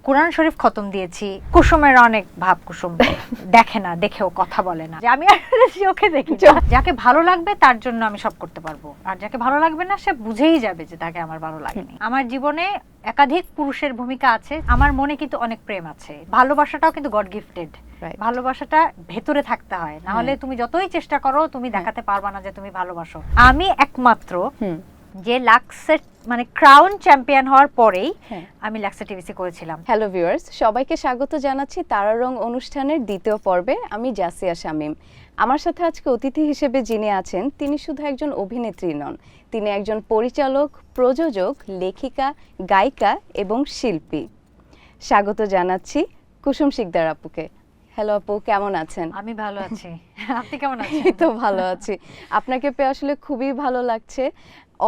কোরআন শরীফ খতম দিয়েছি। কুসুমের অনেক ভাব, কুসুম দেখে না, দেখেও কথা বলে না, যে আমি আর চোখে দেখি। যাকে ভালো লাগবে তার জন্য আমি সব করতে পারবো, আর যাকে ভালো লাগবে না সে বুঝেই যাবে যে তাকে আমার ভালো লাগেনি। আমার জীবনে একাধিক পুরুষের ভূমিকা আছে, আমার মনে কিন্তু অনেক প্রেম আছে। ভালোবাসাটাও কিন্তু গড গিফটেড। ভালোবাসাটা ভেতরে থাকতে হয়, না হলে তুমি যতই চেষ্টা করো তুমি দেখাতে পারবা না যে তুমি ভালোবাসো। আমি একমাত্র যে লাক্সের মানে ক্রাউন চ্যাম্পিয়ন হওয়ার পরেই আমি লাক্সা টিভিসি করেছিলাম। হ্যালো ভিউয়ার্স, সবাইকে স্বাগত জানাচ্ছি তারা রং অনুষ্ঠানের দ্বিতীয় পর্বে। আমি জাসিয়া শামীম। আমার সাথে আজকে অতিথি হিসেবে যিনি আছেন তিনি শুধু একজন অভিনেত্রী নন, তিনি একজন পরিচালক, প্রযোজক, লেখিকা, গায়িকা এবং শিল্পী। স্বাগত জানাচ্ছি কুসুম শিকদার আপুকে। হ্যালো আপু, কেমন আছেন? আমি ভালো আছি, আপনি কেমন আছেন? এই তো ভালো আছি। আপনাকে পেয়ে আসলে খুবই ভালো লাগছে।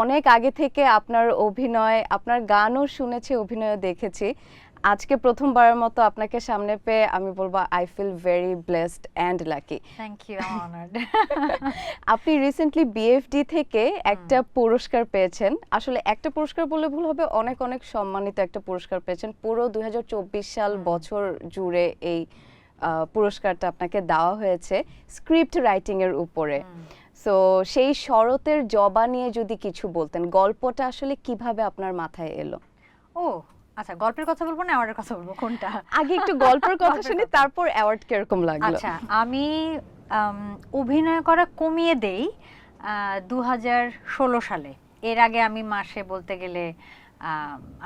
অনেক আগে থেকে আপনার অভিনয়, আপনার গানও শুনেছি, অভিনয়ও দেখেছি। আজকে প্রথমবারের মতো আপনাকে সামনে পেয়ে আমি বলবো I feel very blessed and lucky. Thank you, honoured. আপনি রিসেন্টলি বিএফডি থেকে একটা পুরস্কার পেয়েছেন। আসলে একটা পুরস্কার বললে ভুল হবে, অনেক অনেক সম্মানিত একটা পুরস্কার পেয়েছেন। পুরো 2024 সাল বছর জুড়ে এই পুরস্কারটা আপনাকে দেওয়া হয়েছে স্ক্রিপ্ট রাইটিং এর উপরে। সো সেই শরতের জবা নিয়ে যদি কিছু বলতেন, গল্পটা আসলে কিভাবে আপনার মাথায় এলো? ও আচ্ছা, গল্পের কথা বলবো না অ্যাওয়ার্ডের কথা বলবো, কোনটা? আগে একটু গল্পের কথা শুনি, তারপর অ্যাওয়ার্ড কিরকম লাগলো। আচ্ছা, আমি অভিনয় করা কমিয়ে দেই 2016 সালে। এর আগে আমি মাসে বলতে গেলে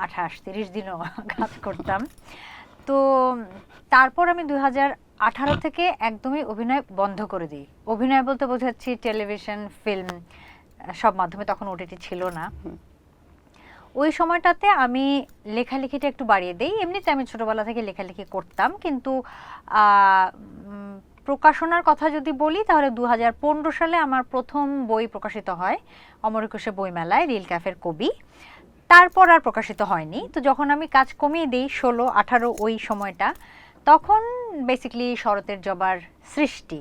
28-30 দিনও কাজ করতাম। তো তারপর আমি 2018 থেকে একদমই অভিনয় বন্ধ করে দিই। অভিনয় বলতে বোঝাচ্ছি টেলিভিশন, ফিল্ম, সব মাধ্যমে, তখন ওটিটি ছিল না। ওই সময়টাতে আমি লেখালেখিটা একটু বাড়িয়ে দেই। এমনিতে আমি ছোটবেলা থেকে লেখালেখি করতাম, কিন্তু প্রকাশনার কথা যদি বলি তাহলে 2015 সালে আমার প্রথম বই প্রকাশিত হয় অমর একুশে বইমেলায়, রিল ক্যাফের কবি। তারপর আর প্রকাশিত হয়নি। তো যখন আমি কাজ কমিয়ে দিই 16-18 ওই সময়টা, তখন বেসিক্যালি শরতের জবার সৃষ্টি।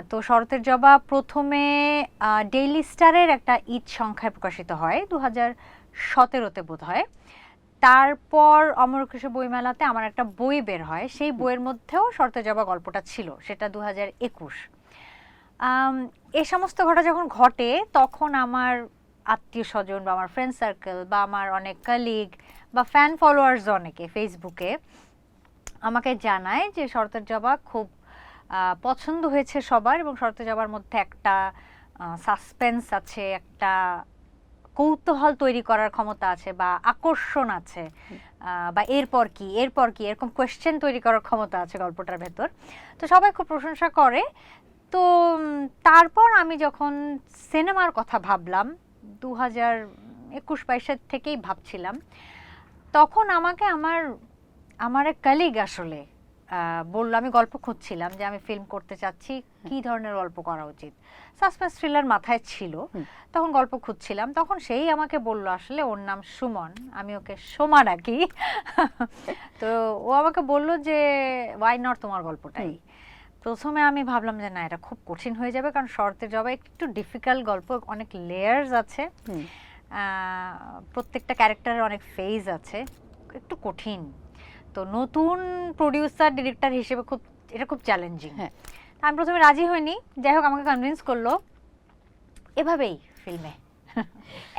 তো শরতের জবা প্রথমে ডেইলি স্টারের একটা ঈদ সংখ্যায় প্রকাশিত হয় 2017-তে বোধ হয়। তারপর অমর একুশে বইমেলাতে আমার একটা বই বের হয়, সেই বইয়ের মধ্যেও শরতের জবা গল্পটা ছিল, সেটা 2021। এই সমস্ত ঘটনা যখন ঘটে তখন আমার আত্মীয় স্বজন বা আমার ফ্রেন্ড সার্কেল বা আমার অনেক কলিগ বা ফ্যান ফলোয়ার্স অনেকে ফেসবুকে আমাকে জানায় যে শরতের জবা খুব পছন্দ হয়েছে সবার, এবং শরতের জবার মধ্যে একটা সাসপেন্স আছে, একটা কৌতূহল তৈরি করার ক্ষমতা আছে বা আকর্ষণ আছে, বা এরপর কি এরপর কি এরকম কোয়েশ্চেন তৈরি করার ক্ষমতা আছে গল্পটার ভেতর। তো সবাই খুব প্রশংসা করে। তো তারপর আমি যখন সিনেমার কথা ভাবলাম 2021-22 থেকেই ভাবছিলাম, তখন আমাকে আমার এক কলিগ আসলে বললো, আমি গল্প খুঁজছিলাম যে আমি ফিল্ম করতে চাচ্ছি, কি ধরনের গল্প করা উচিত। সাসপেন্স থ্রিলার মাথায় ছিল, তখন গল্প খুঁজছিলাম, তখন সেই আমাকে বলল, আসলে ওর নাম সুমন, আমি ওকে সোমা ডাকি। তো ও আমাকে বলল যে ওয়াই নট তোমার গল্পটাই। প্রথমে আমি ভাবলাম যে না, এটা খুব কঠিন হয়ে যাবে, কারণ শরতের জবা একটু ডিফিকাল্ট গল্প, অনেক লেয়ার্স আছে, প্রত্যেকটা ক্যারেক্টারের অনেক ফেজ আছে, একটু কঠিন। তো নতুন প্রডিউসার ডিরেক্টর হিসেবে এটা খুব চ্যালেঞ্জিং। আমি প্রথমে রাজি হইনি, যাই হোক আমাকে কনভিন্স করলো, এভাবেই ফিল্মে।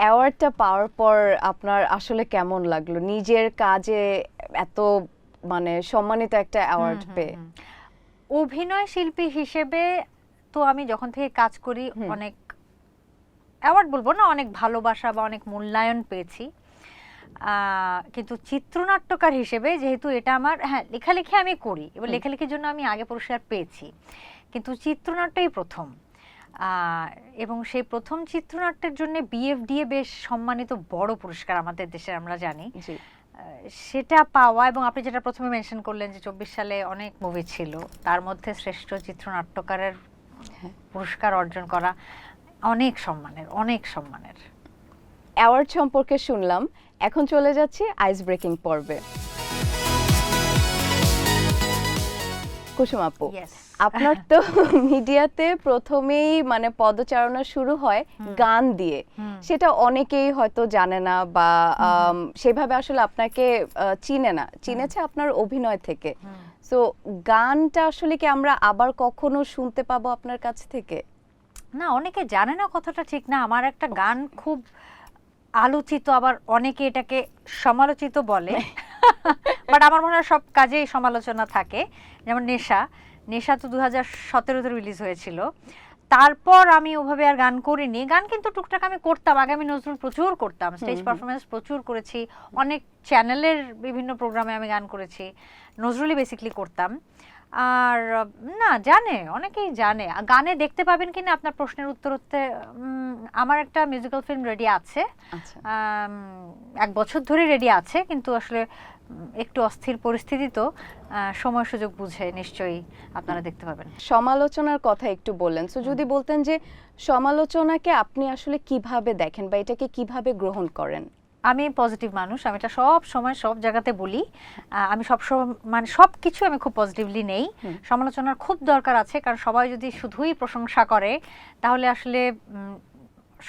অ্যাওয়ার্ডটা পাওয়ার পর আপনার আসলে কেমন লাগলো নিজের কাজে এত মানে সম্মানিত একটা অ্যাওয়ার্ড পেয়ে? অভিনয় শিল্পী হিসেবে তো আমি যখন থেকে কাজ করি অনেক অ্যাওয়ার্ড বলবো না, অনেক ভালোবাসা বা অনেক মূল্যায়ন পেয়েছি। কিন্তু চিত্রনাট্যকার হিসেবে যেহেতু এটা আমার, লেখালেখি আমি করি, এবার লেখালেখির জন্য আমি আগে পুরস্কার পেয়েছি, কিন্তু চিত্রনাট্যই প্রথম। এবং সেই প্রথম চিত্রনাট্যের জন্য বিএফডিএ বেশ সম্মানিত বড় পুরস্কার আমাদের দেশে, আমরা জানি। সেটা পাওয়া, এবং আপনি যেটা প্রথমে মেনশন করলেন যে 24 সালে অনেক মুভি ছিল, তার মধ্যে শ্রেষ্ঠ চিত্রনাট্যকারের পুরস্কার অর্জন করা অনেক সম্মানের, অনেক সম্মানের। অ্যাওয়ার্ড সম্পর্কে শুনলাম, এখন চলে যাচ্ছি আইস ব্রেকিং পর্বে। কুসুম আপু, Yes. আপনার তো মিডিয়াতে প্রথমেই মানে পদচারণা শুরু হয় গান দিয়ে। সেটা অনেকেই হয়তো জানে না বা সেভাবে আসলে আপনাকে চিনে না, চিনেছে আপনার অভিনয় থেকে। সো গানটা আসলে কি আমরা আবার কখনো শুনতে পাবো আপনার কাছ থেকে? না, অনেকে জানে না কথাটা ঠিক না। আমার একটা গান খুব আলোচিত, আবার অনেকে এটাকে সমালোচিত বলে, বাট আমার মনে হয় সব কাজেই সমালোচনা থাকে। যেমন নেশা, নেশা তো 2017-তে রিলিজ হয়েছিল। তারপর আমি ওভাবে আর গান করিনি। গান কিন্তু টুকটাক আমি করতাম, আগে আমি নজরুল প্রচুর করতাম, স্টেজ পারফরমেন্স প্রচুর করেছি, অনেক চ্যানেলের বিভিন্ন প্রোগ্রামে আমি গান করেছি, নজরুলই বেসিক্যালি করতাম। আর না, জানে, অনেকেই জানে। গানে দেখতে পাবেন কিনা আপনার প্রশ্নের উত্তর হতে, আমার একটা মিউজিক্যাল ফিল্ম রেডি আছে, 1 বছর ধরে রেডি আছে, কিন্তু আসলে একটু অস্থির পরিস্থিতি, তো সময় সুযোগ বুঝে নিশ্চয়ই আপনারা দেখতে পাবেন। সমালোচনার কথা একটু বললেন, সো যদি বলতেন যে সমালোচনাকে আপনি আসলে কিভাবে দেখেন বা এটাকে কিভাবে গ্রহণ করেন? আমি পজিটিভ মানুষ, আমি এটা সব সময় সব জায়গাতে বলি। আমি সব সময় মানে সব কিছু আমি খুব পজিটিভলি নেই। সমালোচনার খুব দরকার আছে, কারণ সবাই যদি শুধুই প্রশংসা করে তাহলে আসলে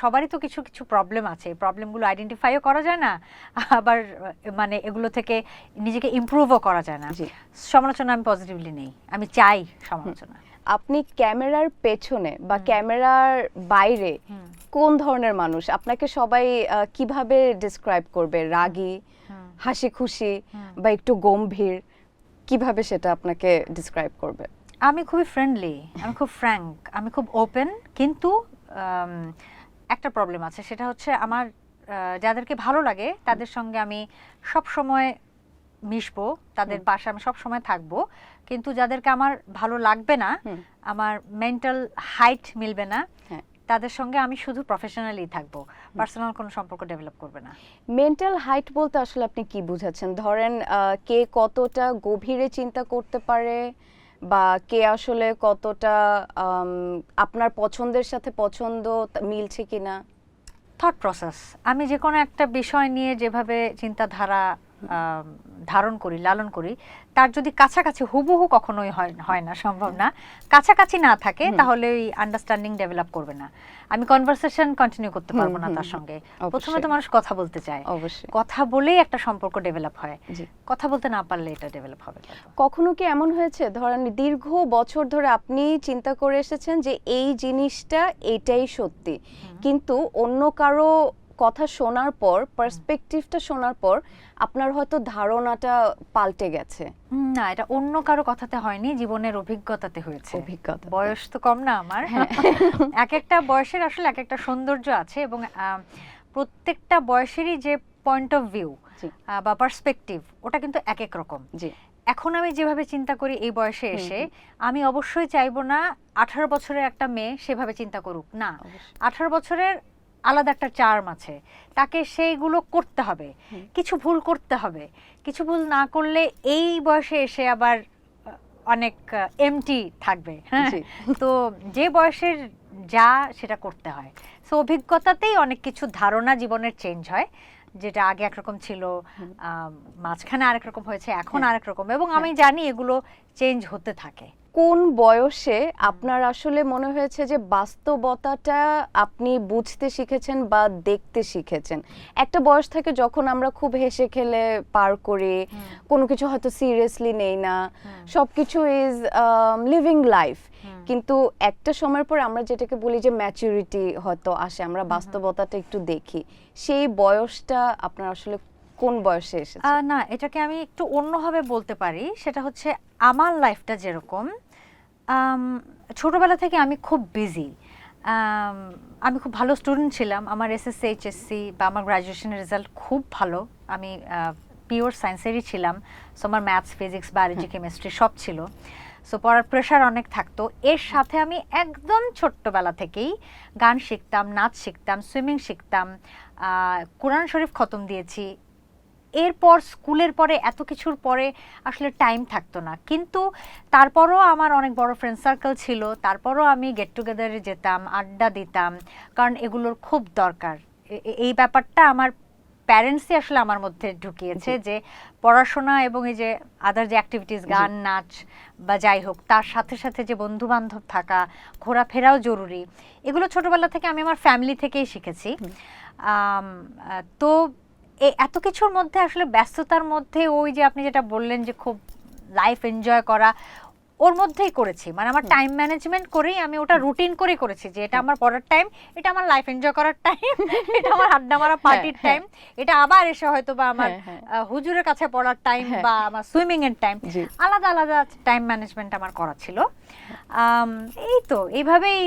সবারই তো কিছু কিছু প্রবলেম আছে, প্রবলেমগুলো আইডেন্টিফাইও করা যায় না, আবার মানে এগুলো থেকে নিজেকে ইমপ্রুভও করা যায় না। সমালোচনা আমি পজিটিভলি নেই, আমি চাই সমালোচনা। আপনি ক্যামেরার পেছনে বা ক্যামেরার বাইরে কোন ধরনের মানুষ? আপনাকে সবাই কিভাবে ডিসক্রাইব করবে? রাগী, হাসি খুশি বা একটু গম্ভীর, কিভাবে সেটা আপনাকে ডিসক্রাইব করবে? আমি খুবই ফ্রেন্ডলি, আমি খুব ফ্র্যাঙ্ক, আমি খুব ওপেন, কিন্তু একটা প্রবলেম আছে, সেটা হচ্ছে আমার যাদেরকে ভালো লাগে তাদের সঙ্গে আমি সব সময় মিশবো, তাদের পাশে আমি সব সময় থাকবো, কিন্তু যাদেরকে আমার ভালো লাগবে না, আমার মেন্টাল হাইট মিলবে না, তাদের সঙ্গে আমি শুধু প্রফেশনালি থাকবো, পার্সোনাল কোনো সম্পর্ক ডেভেলপ করবে না। মেন্টাল হাইট বলতে আসলে আপনি কি বুঝাচ্ছেন? ধরেন কে কতটা গভীরে চিন্তা করতে পারে বা কে আসলে কতটা আপনার পছন্দের সাথে পছন্দ মিলছে কিনা? থট প্রসেস, আমি যে কোনো একটা বিষয় নিয়ে যেভাবে চিন্তাধারা ধারণ করি, লালন করি, তার যদি কাছাকাছি হুবহু কখনোই হয় না, সম্ভব না, কাছাকাছি না থাকে, তাহলে ওই আন্ডারস্ট্যান্ডিং ডেভেলপ করবে না, আমি কনভারসেশন কন্টিনিউ করতে পারবো না তার সঙ্গে। প্রথমে তো মানুষ কথা বলতে চায়, কথা বলেই একটা সম্পর্ক ডেভেলপ হয়, কথা বলতে না পারলে এটা ডেভেলপ হবে। কখনো কি এমন হয়েছে, ধরেন দীর্ঘ বছর ধরে আপনি চিন্তা করে এসেছেন যে এই জিনিসটা এটাই সত্যি, কিন্তু অন্য কারো কথা শোনার পর, পার্সপেক্টিভটা শোনার পর আপনার হয়তো ধারণাটা পাল্টে গেছে? না, এটা অন্য কারো কথাতে হয়নি, জীবনের অভিজ্ঞতাতে হয়েছে। অভিজ্ঞতা, বয়স তো কম না আমার, এক একটা বয়সের আসলে এক একটা সৌন্দর্য আছে, এবং প্রত্যেকটা বয়সেরই যে পয়েন্ট অফ ভিউ বা পার্সপেক্টিভ, ওটা কিন্তু এক এক রকম। এখন আমি যেভাবে চিন্তা করি এই বয়সে এসে, আমি অবশ্যই চাইবো না 18 বছরের একটা মেয়ে সেভাবে চিন্তা করুক, না, 18 বছরের আলাদা একটা চার্ম আছে, তাকে সেইগুলো করতে হবে, কিছু ভুল করতে হবে, কিছু ভুল না করলে এই বয়সে এসে আবার অনেক এমটি থাকবে। হ্যাঁ, তো যে বয়সের যা সেটা করতে হয়। সো অভিজ্ঞতাতেই অনেক কিছু ধারণা জীবনের চেঞ্জ হয়, যেটা আগে একরকম ছিল, মাঝখানে আরেক রকম হয়েছে, এখন আরেক রকম, এবং আমি জানি এগুলো চেঞ্জ হতে থাকে। কোন বয়সে আপনার আসলে মনে হয়েছে যে বাস্তবতাটা আপনি বুঝতে শিখেছেন বা দেখতে শিখেছেন? একটা বয়স থাকে যখন আমরা খুব হেসে খেলে পার করি, কোনো কিছু হয়তো সিরিয়াসলি নেই না, সবকিছু ইজ লিভিং লাইফ, কিন্তু একটা সময়ের পর আমরা যেটাকে বলি যে ম্যাচুরিটি হয়তো আসে, আমরা বাস্তবতাটা একটু দেখি, সেই বয়সটা আপনার আসলে কোন বয়সে এসেছে? না, এটাকে আমি একটু অন্যভাবে বলতে পারি, সেটা হচ্ছে আমার লাইফটা যেরকম, ছোটবেলা থেকে আমি খুব বিজি, আমি খুব ভালো স্টুডেন্ট ছিলাম, আমার এসএসসি এইচএসসি বা আমার গ্র্যাজুয়েশনের রেজাল্ট খুব ভালো, আমি পিওর সায়েন্সেরই ছিলাম, সো আমার ম্যাথস, ফিজিক্স, বায়োলজি, কেমিস্ট্রি সব ছিল, সো পড়ার প্রেশার অনেক থাকতো। এর সাথে আমি একদম ছোট্টবেলা থেকেই গান শিখতাম, নাচ শিখতাম, সুইমিং শিখতাম, কোরআন শরীফ খতম দিয়েছি। এরপর স্কুলের পরে এত কিছুর পরে আসলে টাইম থাকতো না, কিন্তু তারপরও আমার অনেক বড় ফ্রেন্ড সার্কেল ছিল, তারপরও আমি গেট টুগেদারে যেতাম, আড্ডা দিতাম, কারণ এগুলোর খুব দরকার। এই ব্যাপারটা আমার প্যারেন্টসই আসলে আমার মধ্যে ঢুকিয়েছে যে পড়াশোনা এবং এই যে আদার যে অ্যাক্টিভিটিস, গান, নাচ বা যাই হোক, তার সাথে সাথে যে বন্ধু বান্ধব থাকা, ঘোরাফেরাও জরুরি, এগুলো ছোটবেলা থেকে আমি আমার ফ্যামিলি থেকেই শিখেছি। তো এত কিছুর মধ্যে আসলে ব্যস্ততার মধ্যে ওই যে আপনি যেটা বললেন যে খুব লাইফ এনজয় করা, ওর মধ্যেই করেছি। মানে আমার টাইম ম্যানেজমেন্ট করেই আমি ওটা রুটিন করে করেছি যে এটা আমার পড়ার টাইম, এটা আমার লাইফ এনজয় করার টাইম, এটা আমার আড্ডা মারা পার্টির টাইম, এটা আবার এসে হয়তো বা আমার হুজুরের কাছে পড়ার টাইম বা আমার সুইমিং এর টাইম, আলাদা আলাদা টাইম ম্যানেজমেন্ট আমার করা ছিল। এই তো এইভাবেই।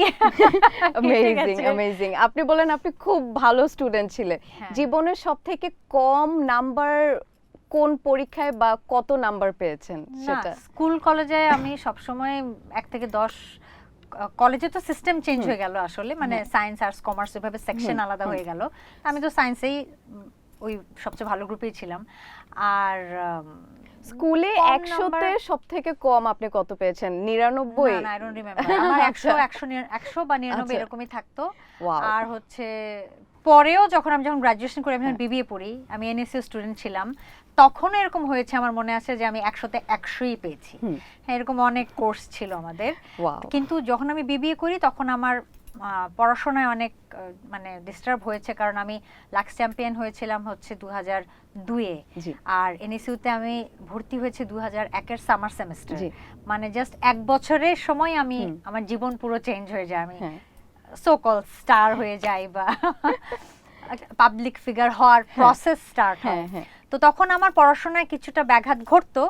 Amazing amazing. আপনি বলেন আপনি খুব ভালো স্টুডেন্ট ছিলেন, জীবনের সবথেকে কম নাম্বার কোন পরীক্ষায় বা কত নাম্বার পেয়েছেন সেটা? স্কুল কলেজে আমি সব সময় 1 থেকে 10, কলেজে তো সিস্টেম চেঞ্জ হয়ে গেল আসলে, মানে সায়েন্স আর্টস কমার্স এভাবে সেকশন আলাদা হয়ে গেল। আমি তো সায়েন্সেই ওই সবচেয়ে ভালো গ্রুপেই ছিলাম। আর স্কুলে 100-তে সবথেকে কম আপনি কত পেয়েছেন? 99? না, আই ডোন্ট রিমেম্বার। আমার 100 বা 99 এরকমই থাকতো। আর হচ্ছে পরেও যখন গ্রাজুয়েশন করি, আমি যখন বিবিএ পড়ি, আমি এনএসইউ স্টুডেন্ট ছিলাম, তখন এরকম হয়েছে, আমার মনে আছে যে আমি 100-তে 100ই পেয়েছি। হ্যাঁ, এরকম অনেক কোর্স ছিল আমাদের। কিন্তু যখন আমি বিবিএ করি তখন আমার পড়াশোনায় অনেক মানে ডিস্টার্ব হয়েছে, কারণ আমি লাক্স চ্যাম্পিয়ন হয়েছিলাম হচ্ছে 2002-এ, আর এনএসইউতে আমি ভর্তি হয়েছে 2001-এর সামার সেমেস্টার। মানে জাস্ট 1 বছরের সময় আমি আমার জীবন পুরো চেঞ্জ হয়ে যায়, আমি সো কল স্টার হয়ে যাই বা পাবলিক ফিগার হওয়ার প্রসেস স্টার্ট হয়। তো তখন আমার পড়াশোনায় কিছুটা ব্যাঘাত ঘটতো,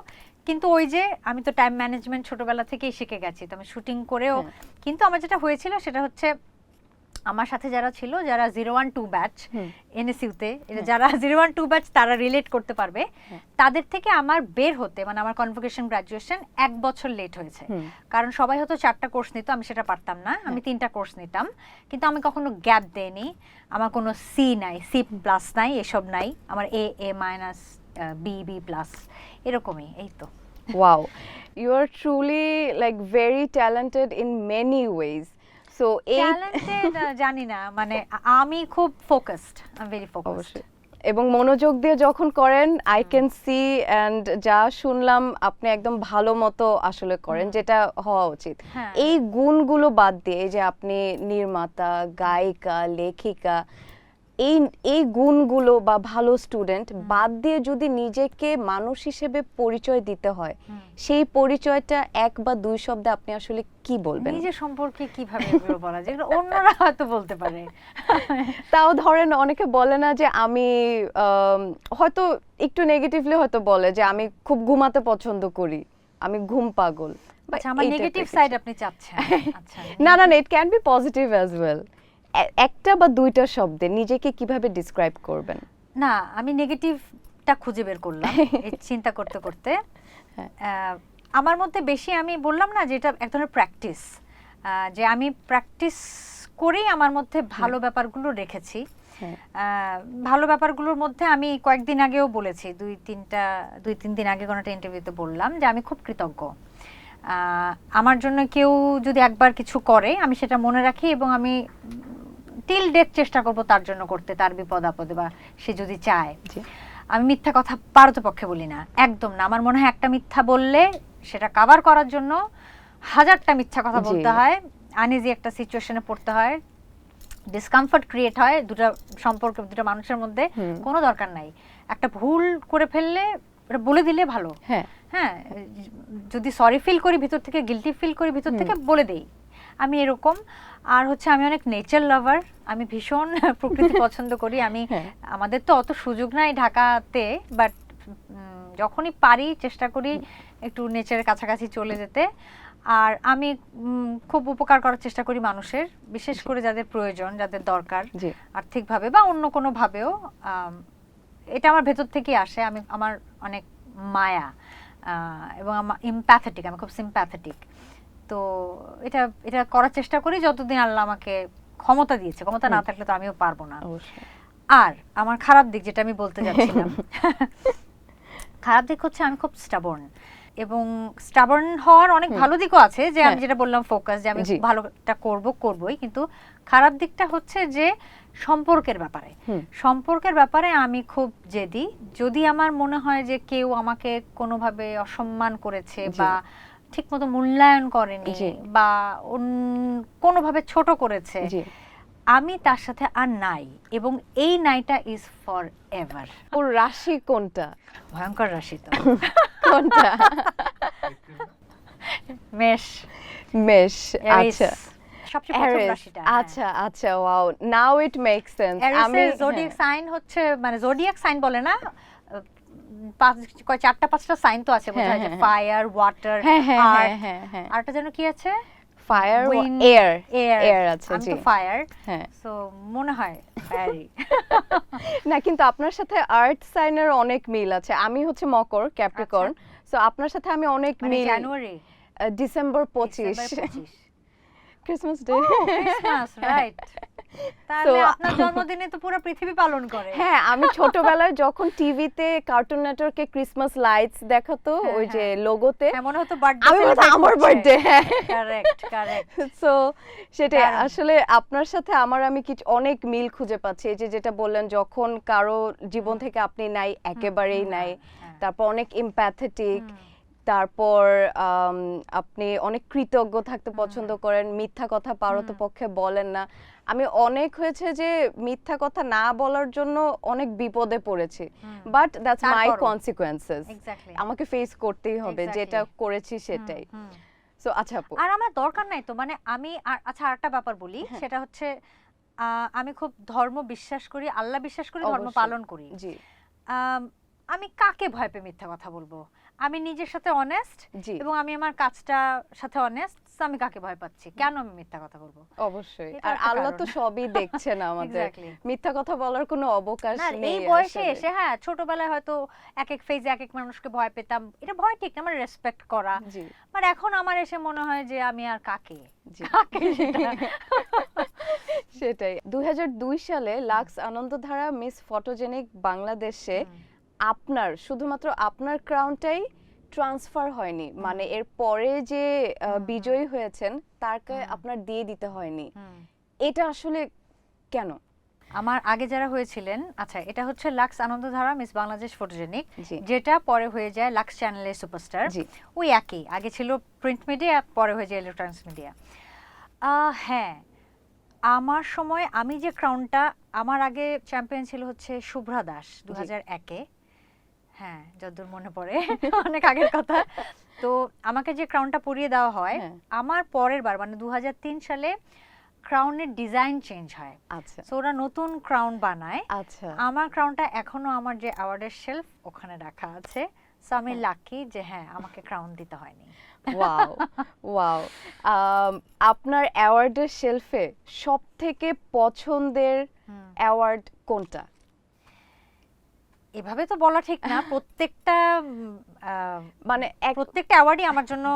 কিন্তু ওই যে আমি তো টাইম ম্যানেজমেন্ট ছোটবেলা থেকেই শিখে গেছি, তো আমি শুটিং করেও। কিন্তু আমার যেটা হয়েছিল সেটা হচ্ছে আমার সাথে যারা ছিল, যারা 012 ব্যাচ এনএসইউতে, যারা 012 ব্যাচ তারা রিলেট করতে পারবে, তাদের থেকে আমার বের হতে, মানে আমার কনভোকেশন গ্রাজুয়েশন 1 বছর লেট হয়েছে। কারণ সবাই হয়তো 4টা কোর্স নিত, আমি সেটা পারতাম না, আমি 3টা কোর্স নিতাম। কিন্তু আমি কখনো গ্যাপ দেইনি, আমার কোনো সি নাই, সি প্লাস নাই, এসব নাই, আমার A A minus, B B plus, এরকমই। এই তো। Wow, you are truly like very talented in many ways. So talented জানি না, মানে আমি খুব focused, I am very focused. এবং মনোযোগ দিয়ে যখন করেন, আই ক্যান সি অ্যান্ড যা শুনলাম আপনি একদম ভালো মতো আসলে করেন, যেটা হওয়া উচিত। এই গুণগুলো বাদ দিয়ে, এই যে আপনি নির্মাতা, গায়িকা, লেখিকা, এই গুণগুলো বা ভালো স্টুডেন্ট বাদ দিয়ে যদি নিজেকে মানুষ হিসেবে পরিচয় দিতে হয়, সেই পরিচয়টা 1 বা 2 শব্দে আপনি আসলে কি বলবেন? নিজের সম্পর্কে কিভাবে এগুলো বলা যায়, এগুলো অন্যরা হয়তো বলতে পারে। তাও ধরেন অনেকে বলে না যে আমি হয়তো একটু নেগেটিভলি হয়তো বলে যে আমি খুব ঘুমাতে পছন্দ করি, আমি ঘুম পাগল। আচ্ছা, আমার নেগেটিভ সাইড আপনি চাচ্ছেন? আচ্ছা, না, it can be positive as well. 1টা বা 2টা শব্দে নিজেকে কিভাবে ডিসক্রাইব করবেন? না, আমি নেগেটিভটা খুঁজে বের করলাম এই চিন্তা করতে করতে। আমার মধ্যে বেশি, আমি বললাম না যে এটা এক ধরনের প্র্যাকটিস, যে আমি প্র্যাকটিস করেই আমার মধ্যে ভালো ব্যাপারগুলো রেখেছি। ভালো ব্যাপারগুলোর মধ্যে আমি কয়েকদিন আগেও বলেছি, 2-3 দিন আগে কোনো একটা ইন্টারভিউতে বললাম যে আমি খুব কৃতজ্ঞ। আমার জন্য কেউ যদি একবার কিছু করে, আমি সেটা মনে রাখি এবং আমি টিল ডেথ চেষ্টা করব তার জন্য করতে, তার বিপদ আপদে বা সে যদি চায়। আমি মিথ্যা কথা পারতপক্ষে বলি না, একদম না। আমার মনে হয় একটা মিথ্যা বললে সেটা কভার করার জন্য 1000টা মিথ্যা কথা বলতে হয়, আনইজি একটা সিচুয়েশনে পড়তে হয়, ডিসকমফর্ট ক্রিয়েট হয় দুটো সম্পর্ক, দুটো মানুষের মধ্যে। কোনো দরকার নাই, একটা ভুল করে ফেললে এটা বলে দিলে ভালো। হ্যাঁ, যদি সরি ফিল করি ভিতর থেকে, গিলটি ফিল করি ভিতর থেকে, বলে দেই। আমি এরকম। আর হচ্ছে আমি অনেক নেচার লাভার, আমি ভীষণ প্রকৃতি পছন্দ করি। আমি আমাদের তো অত সুযোগ নাই ঢাকাতে, বাট যখনই পারি চেষ্টা করি একটু নেচারের কাছাকাছি চলে যেতে। আর আমি খুব উপকার করার চেষ্টা করি মানুষের, বিশেষ করে যাদের প্রয়োজন, যাদের দরকার আর্থিকভাবে বা অন্য কোনো ভাবেও। এটা আমার ভেতর থেকেই আসে। আমার অনেক মায়া এবং আমার এমপ্যাথেটিক, আমি খুব সিম্প্যাথেটিক। তো এটা করার চেষ্টা করি যতদিন আল্লাহ আমাকে ক্ষমতা দিয়েছে। ক্ষমতা না থাকলে তো আমিও পারবো না। আর আমার খারাপ দিক, যেটা আমি বলতে যাচ্ছিলাম, খারাপ দিক হচ্ছে আমি খুব স্টাবর্ন। এবং স্টাবার্ন হওয়ার অনেক ভালো দিকও আছে, যে আমি হ্যাঁ। যেটা বললাম ফোকাস, যে আমি জি। ভালোটা করবই, কিন্তু খারাপ দিকটা হচ্ছে যে সম্পর্কের ব্যাপারে। সম্পর্কের ব্যাপারে আমি খুব জেদি। যদি আমার মনে হয় যে কেউ আমাকে কোনোভাবে অসম্মান করেছে জি। বা ঠিকমতো মূল্যায়ন করেনি জি। বা কোনোভাবে ছোট করেছে, জি। আমি তার সাথে আর নাই, এবং এই নাইটা ইজ ফর এভার। ওর রাশি কোনটা? ভয়ঙ্কর রাশি তো। কোনটা? মেষ, মেষ। এরিস, আচ্ছা, সবচেয়ে প্রথম এরিস। রাশিটা। আচ্ছা আচ্ছা, wow, now it makes sense. আমি এরিসের জোডিয়াক সাইন হচ্ছে, মানে জোডিয়াক সাইন বলে না, চারটা পাঁচটা সাইন তো আছে বোধহয়, যে ফায়ার, ওয়াটার, আর্থ, আরটা যেন কি আছে, fire, Wind, air, air. Air আছে। আমি জি, তো ফায়ার, হ্যাঁ। সো মনে হয় ফায়ারই। না, কিন্তু আপনার সাথে আর্থ সাইনের অনেক মিল আছে। আমি হচ্ছে মকর, ক্যাপ্রিকর্ন, সো আপনার সাথে আমি অনেক মানে মিল। জানুয়ারি, ডিসেম্বর 25, ডিসেম্বর 25, ক্রিসমাস ডে। Christmas, right. তাহলে আপনার জন্মদিনে তো পুরো পৃথিবী পালন করে। হ্যাঁ, আমি ছোটবেলায় যখন টিভিতে কার্টুন নেটওয়ার্কে ক্রিসমাস লাইটস দেখাতো, ওই যে লোগোতে, মনে হতো বার্থডে, আমি বলতাম আমার বার্থডে। Correct correct. সো সেটাই দারুণ। আসলে আপনার সাথে আমি কিছু অনেক মিল খুঁজে পাচ্ছি। এই যে যেটা বললেন, যখন কারো জীবন থেকে আপনি নাই, একেবারেই নাই, তারপর অনেক এমপ্যাথেটিক, তারপর আপনি অনেক কৃতজ্ঞ থাকতে পছন্দ করেন, মিথ্যা কথা পারতপক্ষে বলেন না। আমি অনেক হয়েছে যে মিথ্যা কথা না বলার জন্য অনেক বিপদে পড়েছি, বাট দ্যাটস মাই তারপরও। কনসিকুয়েন্সেস। এক্স্যাক্টলি, আমাকে ফেস করতেই হবে, Exactly. যেটা করেছি সেটাই। সো আচ্ছা আপু, আর আমার দরকার নাই তো, মানে আমি আচ্ছা আরেকটা ব্যাপার বলি, সেটা হচ্ছে আমি খুব ধর্ম বিশ্বাস করি, আল্লাহ বিশ্বাস করি, ধর্ম অবশ্যই। পালন করি। জি আমি কাকে ভয় পেয়ে মিথ্যা কথা বলবো? আমি নিজের সাথে অনেস্ট, জি, এবং আমি আমার কাজটা সাথে অনেস্ট, আমি কাকে ভয় পাচ্ছি? কেন আমি মিথ্যা কথা বলবো? অবশ্যই। এটা আর একটা আল্লাহ তো কারণ। সবই দেখছেন আমাদের। Exactly. মিথ্যা কথা বলার কোনো অবকাশ না, নেই এই বয়সে আসলে। এসে, হ্যাঁ, ছোটবেলায় হয়তো এক এক ফেজে এক এক মানুষকে ভয় পেতাম, এটা ভয় ঠিক না, আমার রেসপেক্ট করা। জি বাট এখন আমার এসে মনে হয় যে আমি আর কাকে, জি কাকে সেটা। সেটাই। 2002 সালে লাক্স আনন্দধারা মিস ফটোজেনিক বাংলাদেশে আপনার, শুধুমাত্র আপনার ক্রাউনটাই ট্রান্সফার হয়নি, মানে এর পরে যে বিজয়ী হয়েছেন তারকে আপনার দিয়ে দিতে হয়নি। এটা আসলে কেন? আমার আগে যারা হয়েছিলেন, আচ্ছা, এটা হচ্ছে Lux Anandadhara miss Bangladesh photogenic, জি যেটা পরে হয়ে যায় লাক্স চ্যানেলের সুপারস্টার। জি ওই একই, আগে ছিল প্রিন্ট মিডিয়া, পরে হয়ে যায় ইলেকট্রনিক্স মিডিয়া। হ্যাঁ, আমার সময় আমি যে ক্রাউনটা, আমার আগে চ্যাম্পিয়ন ছিল হচ্ছে শুভ্রা দাস 2001-এ। হ্যাঁ, যতদূর মনে পড়ে, অনেক আগের কথা। তো আমাকে যে ক্রাউনটা পরিয়ে দেওয়া হয়, হ্যাঁ। আমার পরের বার মানে 2003 সালে ক্রাউনের ডিজাইন চেঞ্জ হয়। আচ্ছা সো ওরা নতুন ক্রাউন বানায়। আচ্ছা, আমার ক্রাউনটা এখনো আমার যে অ্যাওয়ার্ডের শেলফ ওখানে রাখা আছে। সো আমি লাকি যে হ্যাঁ, আমাকে ক্রাউন দিতে হয়নি। Wow wow. আপনার অ্যাওয়ার্ডের শেলফে সবথেকে পছন্দের অ্যাওয়ার্ড কোনটা? এভাবে তো বলা ঠিক না, প্রত্যেকটা মানে প্রত্যেকটা অ্যাওয়ার্ডই আমার জন্য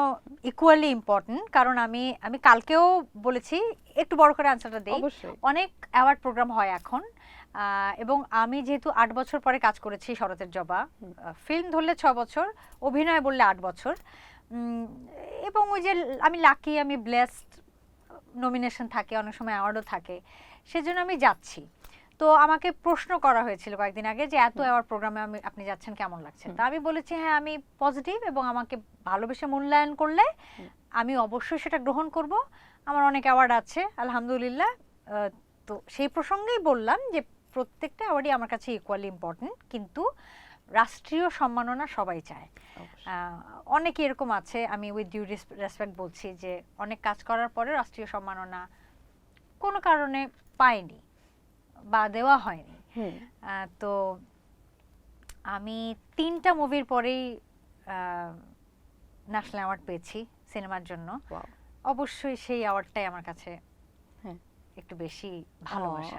ইকুয়ালি ইম্পর্টেন্ট, কারণ আমি কালকেও বলেছি, একটু বড় করে আনসারটা দেই। অবশ্যই অনেক অ্যাওয়ার্ড প্রোগ্রাম হয় এখন, এবং আমি যেহেতু 8 বছর পরে কাজ করেছি শরতের জবা, ফিল্ম ধরলে 6 বছর, অভিনয় বললে 8 বছর, এবং ওই যে আমি লাকি, আমি ব্লেসড, নমিনেশন থাকে, অনেক সময় অ্যাওয়ার্ডও থাকে, সেজন্য আমি যাচ্ছি। তো আমাকে প্রশ্ন করা হয়েছিল কয়েকদিন আগে যে এত অ্যাওয়ার্ড প্রোগ্রামে আপনি যাচ্ছেন, কেমন লাগছে? তো আমি বলেছি হ্যাঁ, আমি পজিটিভ, এবং আমাকে ভালোবেসে মূল্যায়ন করলে আমি অবশ্যই সেটা গ্রহণ করব। আমার অনেক অ্যাওয়ার্ড আছে আলহামদুলিল্লাহ। তো সেই প্রসঙ্গেই বললাম যে প্রত্যেকটা অ্যাওয়ার্ডই আমার কাছে ইকুয়ালি ইম্পর্টেন্ট, কিন্তু রাষ্ট্রীয় সম্মাননা সবাই চায়। অনেকে এরকম আছে, আমি উইথ ডিউ রেসপেক্ট বলছি, যে অনেক কাজ করার পরে রাষ্ট্রীয় সম্মাননা কোনো কারণে পায়নি বা দেওয়া হয়নি। তো আমি 3টা মুভির পরেই ন্যাশনাল অ্যাওয়ার্ড পেয়েছি সিনেমার জন্য। অবশ্যই সেই অ্যাওয়ার্ডটাই আমার কাছে একটু বেশি ভালোবাসা।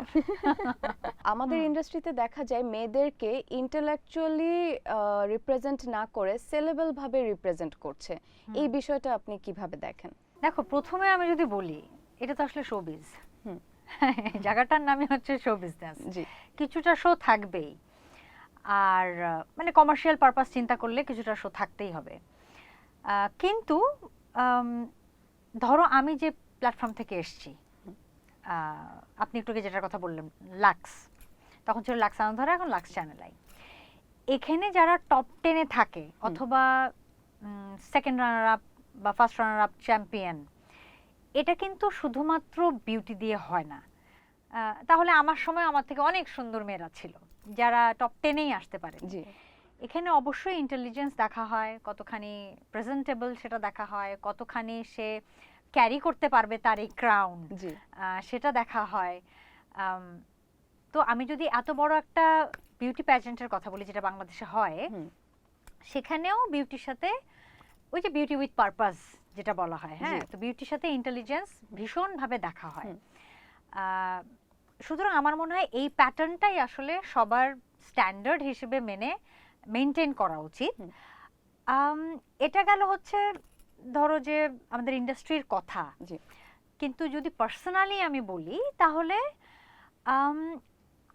আমাদের ইন্ডাস্ট্রিতে দেখা যায় মেয়েদেরকে ইন্টেলেকচুয়ালি রিপ্রেজেন্ট না করে সেলেবল ভাবে রিপ্রেজেন্ট করছে। এই বিষয়টা আপনি কিভাবে দেখেন? দেখো, প্রথমে আমি যদি বলি, এটা তো আসলে শোবিজ, জায়গাটার নামই হচ্ছে শো বিজনেস। কিছুটা শো থাকবেই, আর মানে কমার্শিয়াল পারপাস চিন্তা করলে কিছুটা শো থাকতেই হবে। কিন্তু আম, ধরো আমি যে প্ল্যাটফর্ম থেকে এসেছি, আপনি একটু আগে যেটার কথা বললেন লাক্স, তখন ছিল লাক্স আনন্দধারা, এখন লাক্স চ্যানেল আই। এখানে যারা টপ 10-এ থাকে অথবা সেকেন্ড রানার আপ বা ফার্স্ট রানার আপ চ্যাম্পিয়ন, এটা কিন্তু শুধুমাত্র বিউটি দিয়ে হয় না। তাহলে আমার সময় আমার থেকে অনেক সুন্দর মেয়েরা ছিল যারা টপ 10-এই আসতে পারে। জি এখানে অবশ্যই ইন্টেলিজেন্স দেখা হয়, কতখানি প্রেজেন্টেবল সেটা দেখা হয়, কতখানি সে ক্যারি করতে পারবে তার এই ক্রাউন, জি সেটা দেখা হয়। তো আমি যদি এত বড় একটা বিউটি প্যাজেন্টের কথা বলি যেটা বাংলাদেশে হয়, সেখানেও বিউটির সাথে ওই যে বিউটি উইথ পারপাস যেটা বলা হয়, হ্যাঁ, তো বিউটির সাথে ইন্টেলিজেন্স ভীষণভাবে দেখা হয়। সুতরাং আমার মনে হয় এই প্যাটার্নটাই আসলে সবার স্ট্যান্ডার্ড হিসেবে মেনটেন করা উচিত। এটা গেল হচ্ছে ধরো যে আমাদের ইন্ডাস্ট্রির কথা। কিন্তু যদি পার্সোনালি আমি বলি তাহলে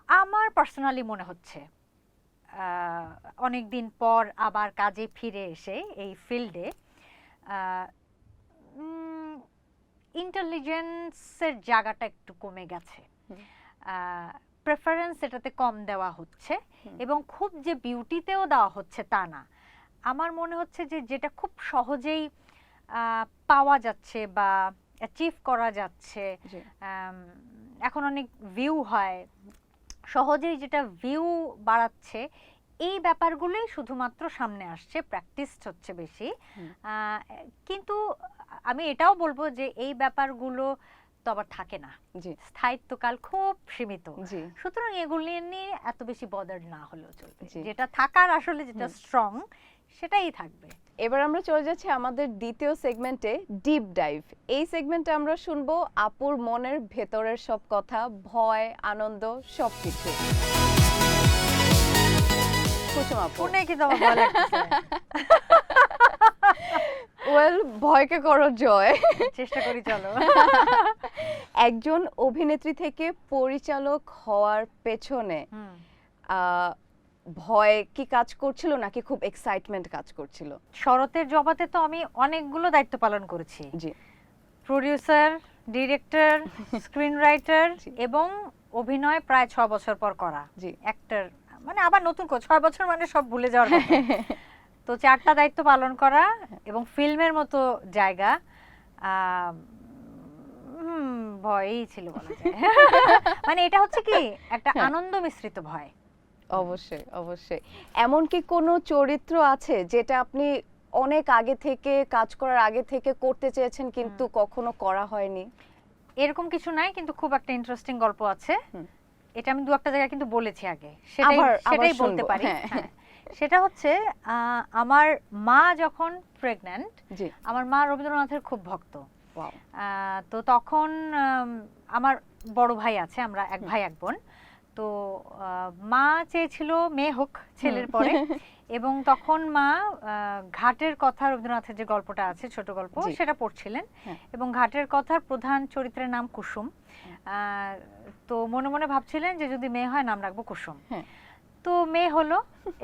আমার পার্সোনালি মনে হচ্ছে অনেক দিন পর আবার কাজে ফিরে এসে এই ফিল্ডে ইন্টেলিজেন্সের জায়গাটা একটু কমে গেছে, প্রেফারেন্স এটাতে কম দেওয়া হচ্ছে, এবং খুব যে বিউটিতেও দেওয়া হচ্ছে তা না। আমার মনে হচ্ছে যে যেটা খুব সহজেই পাওয়া যাচ্ছে বা অ্যাচিভ করা যাচ্ছে, এখন অনেক ভিউ হয়, সহজেই যেটা ভিউ বাড়াচ্ছে, এই ব্যাপারগুলোই শুধুমাত্র সামনে আসছে, প্র্যাকটিস হচ্ছে বেশি। কিন্তু আমি এটাও বলবো যে এই ব্যাপারগুলো তো আবার থাকে না, স্থায়িত্বকাল খুব সীমিত, সুতরাং এগুলি নিয়ে এত বেশি বদার না হলেও চলবে। যেটা থাকার আসলে যেটা স্ট্রং সেটাই থাকবে। এবার আমরা চলে যাচ্ছি আমাদের দ্বিতীয় সেগমেন্টে, ডিপ ডাইভ। এই সেগমেন্টে আমরা শুনবো আপুর মনের ভেতরের সব কথা, ভয়, আনন্দ, সবকিছু। কুসুম আপু, ওয়েল, ভয়কে করো জয়, চেষ্টা করি, চলো। একজন অভিনেত্রী থেকে পরিচালক হওয়ার পেছনে ভয় কি কাজ করছিল নাকি খুব এক্সাইটমেন্ট কাজ করছিল? শরতের জবাতে তো আমি অনেকগুলো দায়িত্ব পালন করেছি, জি, প্রোডিউসার, ডিরেক্টর, স্ক্রিন রাইটার এবং অভিনয় প্রায় 6 বছর পর করা। জি, অ্যাক্টর মানে আবার নতুন 6 বছর মানে সব ভুলে যাওয়ার কথা। তো 4টা দায়িত্ব পালন করা এবং ফিল্মের মতো জায়গা, ভয়ই ছিল বলা যায়। মানে এটা হচ্ছে কি একটা আনন্দ মিশ্রিত ভয়। অবশ্যই অবশ্যই। এমন কি কোনো চরিত্র আছে যেটা আপনি অনেক আগে থেকে, কাজ করার আগে থেকে করতে চেয়েছেন কিন্তু কখনো করা হয়নি? এরকম কিছু নাই, কিন্তু খুব একটা ইন্টারেস্টিং গল্প আছে। এটা আমি 2-1টা জায়গায় কিন্তু বলেছি আগে, সেটাই বলতে পারি। সেটা হচ্ছে আমার মা যখন প্রেগন্যান্ট, আমার মা রবীন্দ্রনাথের খুব ভক্ত। তো তখন আমার বড় ভাই আছে, আমরা এক ভাই এক বোন। তো মা চেয়েছিল মেয়ে হোক ছেলের পরে, এবং তখন মা ঘাটের কথা, রবীন্দ্রনাথের যে গল্পটা আছে ছোট গল্প, সেটা পড়ছিলেন, এবং ঘাটের কথার প্রধান চরিত্রের নাম কুসুম। তো মনে মনে ভাবছিলেন যে যদি মেয়ে হয় নাম রাখবো কুসুম। তো মেয়ে হলো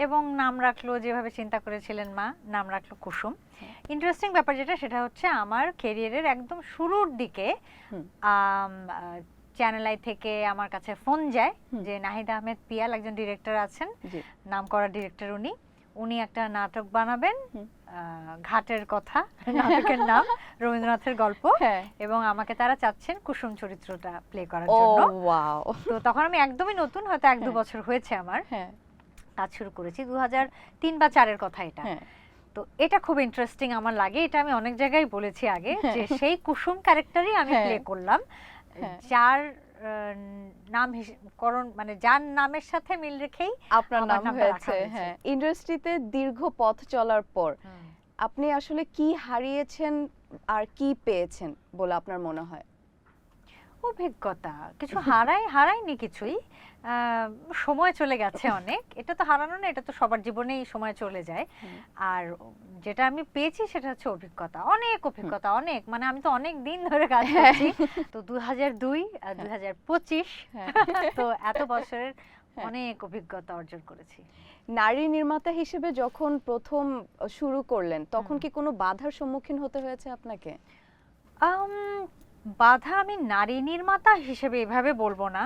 এবং নাম রাখলো যেভাবে চিন্তা করেছিলেন মা, নাম রাখলো কুসুম। ইন্টারেস্টিং ব্যাপার যেটা, সেটা হচ্ছে আমার ক্যারিয়ারের একদম শুরুর দিকে চ্যানেল আই থেকে আমার কাছে ফোন যায় যে নাহিদ আহমেদ পিয়াল একজন ডিরেক্টর আছেন, নামকরা ডিরেক্টর, উনি একটা নাটক বানাবেন, ঘাটের কথা, নাটকের নাম রবীন্দ্রনাথের গল্প, এবং আমাকে তারা চাচ্ছেন কুসুম চরিত্রটা প্লে করার জন্য। তো তখন আমি একদমই নতুন, হয়তো 1-2 বছর হয়েছে আমার কাজ শুরু করেছি, 2003 বা 2004 এর কথা এটা। তো এটা খুব ইন্টারেস্টিং আমার লাগে, এটা আমি অনেক জায়গায় বলেছি আগে, যে সেই কুসুম ক্যারেক্টারই আমি প্লে করলাম, যার নামকরণ মানে যার নামের সাথে মিল রেখেই আপনার নাম হয়েছে। হ্যাঁ, ইন্ডাস্ট্রিতে দীর্ঘ পথ চলার পর আপনি আসলে কি হারিয়েছেন আর কি পেয়েছেন বলে আপনার মনে হয়? অভিজ্ঞতা, কিছু হারাইনি কিছুই, সময় চলে গেছে অনেক। এটা তো হারানো না, এটা তো সবার জীবনেই সময় চলে যায়। আর যেটা আমি পেয়েছি সেটা হচ্ছে অভিজ্ঞতা, অনেক অভিজ্ঞতা, অনেক, মানে আমি তো অনেক দিন ধরে কাজ করছি। তো 2002 আর 2025, তো এত বছরের অনেক অভিজ্ঞতা অর্জন করেছি। নারী নির্মাতা হিসেবে যখন প্রথম শুরু করলেন তখন কি কোনো বাধার সম্মুখীন হতে হয়েছে আপনাকে? বাধা আমি নারী নির্মাতা হিসেবে এভাবে বলবো না।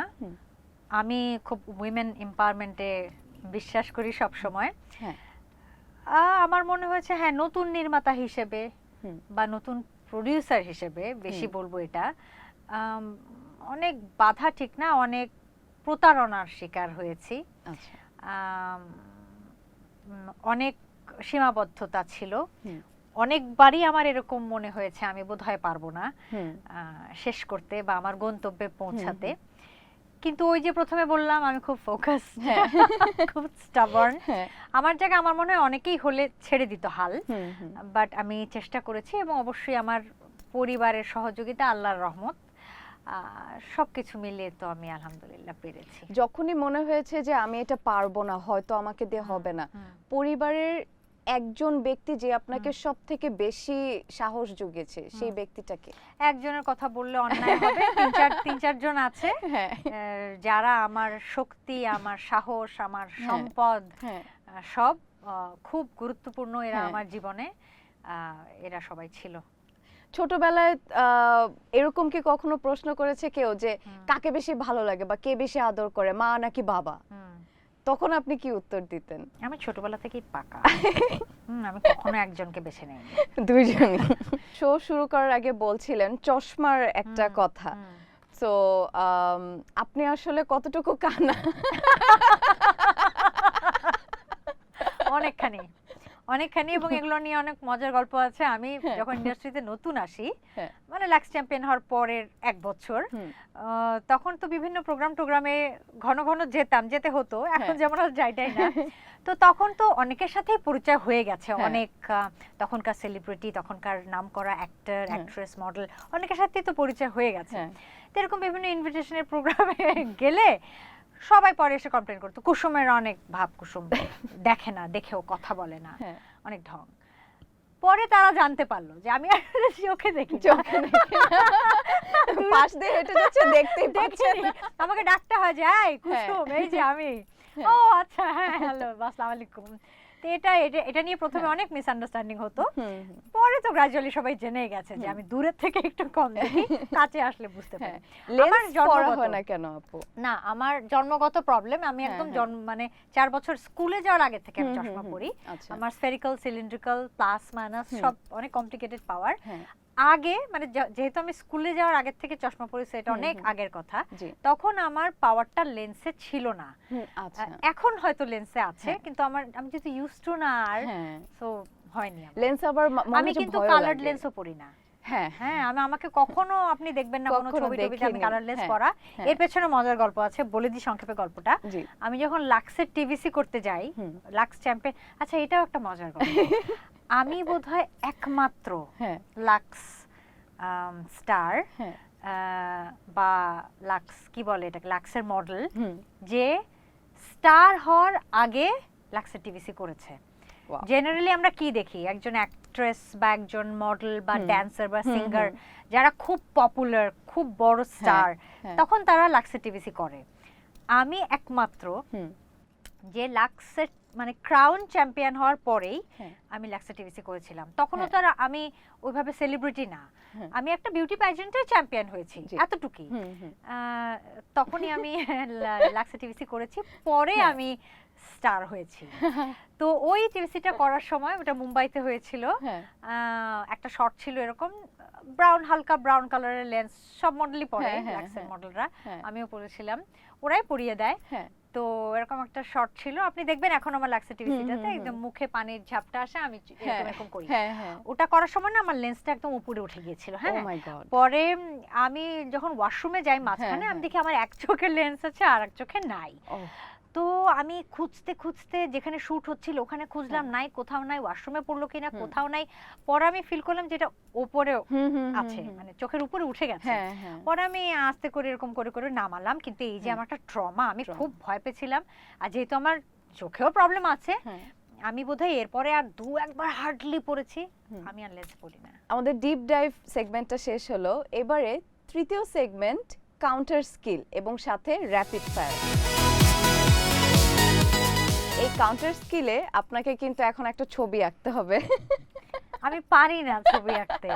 আমি খুব উইমেন এম্পাওয়ারমেন্টে বিশ্বাস করি সব সময়। হ্যাঁ, আমার মনে হয়েছে হ্যাঁ, নতুন নির্মাতা হিসেবে বা নতুন প্রোডিউসার হিসেবে বেশি বলবো এটা, অনেক বাধা ঠিক না, অনেক প্রতারণার শিকার হয়েছি। আচ্ছা, অনেক সীমাবদ্ধতা ছিল। অনেকবারই আমার এরকম মনে হয়েছে আমি বোধহয় পারবো না শেষ করতে বা আমার গন্তব্যে পৌঁছাতে। কিন্তু ওই যে প্রথমে বললাম আমি খুব ফোকাস, খুব স্টাবার্ন। আমার জায়গা আমার মনে হয় অনেকেই হলে ছেড়ে দিত হাল, বাট আমি চেষ্টা করেছি এবং অবশ্যই আমার পরিবারের সহযোগিতা, আল্লাহর রহমত, সবকিছু মিলিয়ে তো আমি আলহামদুলিল্লাহ পেরেছি। যখনই মনে হয়েছে যে আমি এটা পারবো না, হয়তো আমাকে দিয়ে হবে না, পরিবারের একজন ব্যক্তি যে আপনাকে সব থেকে বেশি সাহস জুগিয়েছে সেই ব্যক্তিটাকে? একজনের কথা বললে অন্যায় হবে, তিন চারজন আছে যারা আমার শক্তি, আমার সাহস, আমার সম্পদ, সব খুব গুরুত্বপূর্ণ এরা আমার জীবনে, এরা সবাই ছিল। ছোটবেলায় এরকম কি কখনো প্রশ্ন করেছে কেউ যে কাকে বেশি ভালো লাগে বা কে বেশি আদর করে, মা নাকি বাবা? তখন আপনি কি উত্তর দিতেন? আমি ছোটবেলা থেকেই পাকা, আমি কখনো একজনকে বেছে নেইনি, দুইজনই। শো শুরু করার আগে বলছিলেন চশমার একটা কথা, তো আপনি আসলে কতটুকু কানা? অনেকখানি, এবং এগুলো নিয়ে অনেক মজার গল্প আছে। আমি যখন ইন্ডাস্ট্রিতে নতুন আসি, মানে লাক্স চ্যাম্পিয়ন হওয়ার পরের 1 বছর, তখন তো বিভিন্ন টোগ্রামে ঘন ঘন যেতে হতো, এখন যেমন আর যাইটাই না। তো তখন তো অনেকের সাথেই পরিচয় হয়ে গেছে, অনেক তখনকার সেলিব্রিটি, তখনকার নামকরা অ্যাক্টর, অ্যাক্ট্রেস, মডেল, অনেকের সাথেই তো পরিচয় হয়ে গেছে। তো এরকম বিভিন্ন ইনভিটেশনের প্রোগ্রামে গেলে সবাই পরে এসে কমপ্লেন করতো কুসুমের অনেক ভাব, কুসুম দেখে না, দেখেও কথা বলে না, অনেক ঢং। পরে তারা জানতে পারলো যে আমি চোখে দেখি, পাশ দিয়ে হেঁটে যাচ্ছে, দেখতেই পাচ্ছে না, আমাকে ডাকতে হয় যে এই কুসুম, এই যে আমি। ও আচ্ছা, হ্যাঁ, হ্যালো, আসসালামু আলাইকুম। তো এটা নিয়ে প্রথমে অনেক মিসআন্ডারস্ট্যান্ডিং হতো, পরে তো গ্র্যাজুয়ালি সবাই জেনে গেছে যে আমি দূরের থেকে একটু কম দেখি, কাছে আসলে বুঝতে পারি। লেন্স পরা হয় না কেন আপু? না, আমার জন্মগত প্রবলেম, আমি একদম মানে 4 বছর স্কুলে যাওয়ার আগে থেকে আমি চশমা পরি। আমার স্ফেরিক্যাল, সিলিন্ড্রিক্যাল, প্লাস মাইনাস সব অনেক কমপ্লিকেটেড পাওয়ার। আগে মানে যেহেতু আমি স্কুলে যাওয়ার আগে থেকে চশমা পরেছি, এটা অনেক আগের কথা, তখন আমার পাওয়ারটা লেন্সে ছিল না। এখন হয়তো লেন্সে আছে, কিন্তু আমি যেহেতু ইউজ টু না, আর সো হয়নি। লেন্স আবার আমি কিন্তু কালারড লেন্সও পরি না। হ্যাঁ, আমাকে কখনো আপনি দেখবেন না কোনো ছবিতে আমি কালার লেন্স পরা। এর পেছনে মজার গল্প আছে, বলে দিই সংক্ষেপে গল্পটা। আমি যখন লাক্সের টিভিসি করতে যাই, লাক্স চ্যাম্পিয়ন, আচ্ছা এটাও একটা মজার গল্প। আমি বোধহয় একমাত্র লাক্স স্টার বা লাক্স কি বলে এটাকে, লাক্সের মডেল যে স্টার হওয়ার আগে লাক্সের টিভিসি করেছে। জেনারেলি আমরা কি দেখি, একজন অ্যাক্ট্রেস বা একজন মডেল বা ড্যান্সার বা সিঙ্গার যারা খুব পপুলার, খুব বড় স্টার, তখন তারা লাক্সের টিভিসি করে। আমি একমাত্র যে লাক্সের মানে ক্রাউন চ্যাম্পিয়ন হওয়ার পরেই আমি লাক্সের টিভিসি করেছিলাম। তখনও তো আমি ওইভাবে সেলিব্রিটি না, আমি একটা বিউটি প্যাজেন্টের চ্যাম্পিয়ন হয়েছি, এতটুকুই। তখনই আমি লাক্সের টিভিসি করেছি, পরে আমি স্টার হয়েছি। তো ওই টিভিসিটা করার সময়, ওটা মুম্বাইতে হয়েছিল, একটা শর্ট ছিল এরকম ব্রাউন, হালকা ব্রাউন কালারের লেন্স, সব মডেলই পরে, লাক্সের মডেলরা, আমিও পরেছিলাম, ওরাই পরিয়ে দেয়। তো এরকম একটা শর্ট ছিল, আপনি দেখবেন এখন আমার লাক্সের টিভিসিটাতে একদম মুখে পানির ঝাপটা আসে, আমি এরকম করি। ওটা করার সময় না আমার লেন্সটা একদম উপরে উঠে গিয়েছিল। হ্যাঁ, পরে আমি যখন ওয়াশরুমে যাই মাঝখানে, আমি দেখি আমার এক চোখের লেন্স আছে আর এক চোখে নাই। তো আমি খুঁজতে যেখানে শুট হচ্ছিল ওখানে খুঁজলাম, নাই, কোথাও নাই, ওয়াশরুমে পড়লো কিনা কোথাও নাই। পরে আমি ফিল করলাম যেটা উপরে আছে, মানে চোখের উপরে উঠে গেছে। পরে আমি আস্তে করে এরকম করে নামালাম, কিন্তু এই যে আমার একটা ট্রমা, আমি খুব ভয় পেয়েছিলাম। আর যেহেতু আমার চোখেও প্রবলেম আছে, আমি বোধহয় এরপরে আর 2-1 হার্ডলি পড়েছি, আমি আর লেন্স পরি না। আমাদের ডিপ ডাইভ সেগমেন্টটা শেষ হলো, এবারে তৃতীয় সেগমেন্ট কাউন্টার স্কিল এবং সাথে র্যাপিড ফায়ার। এই কাউন্টার স্কিলে আপনাকে কিন্তু এখন একটা ছবি আঁকতে হবে। আমি পারি না ছবি আঁকতে,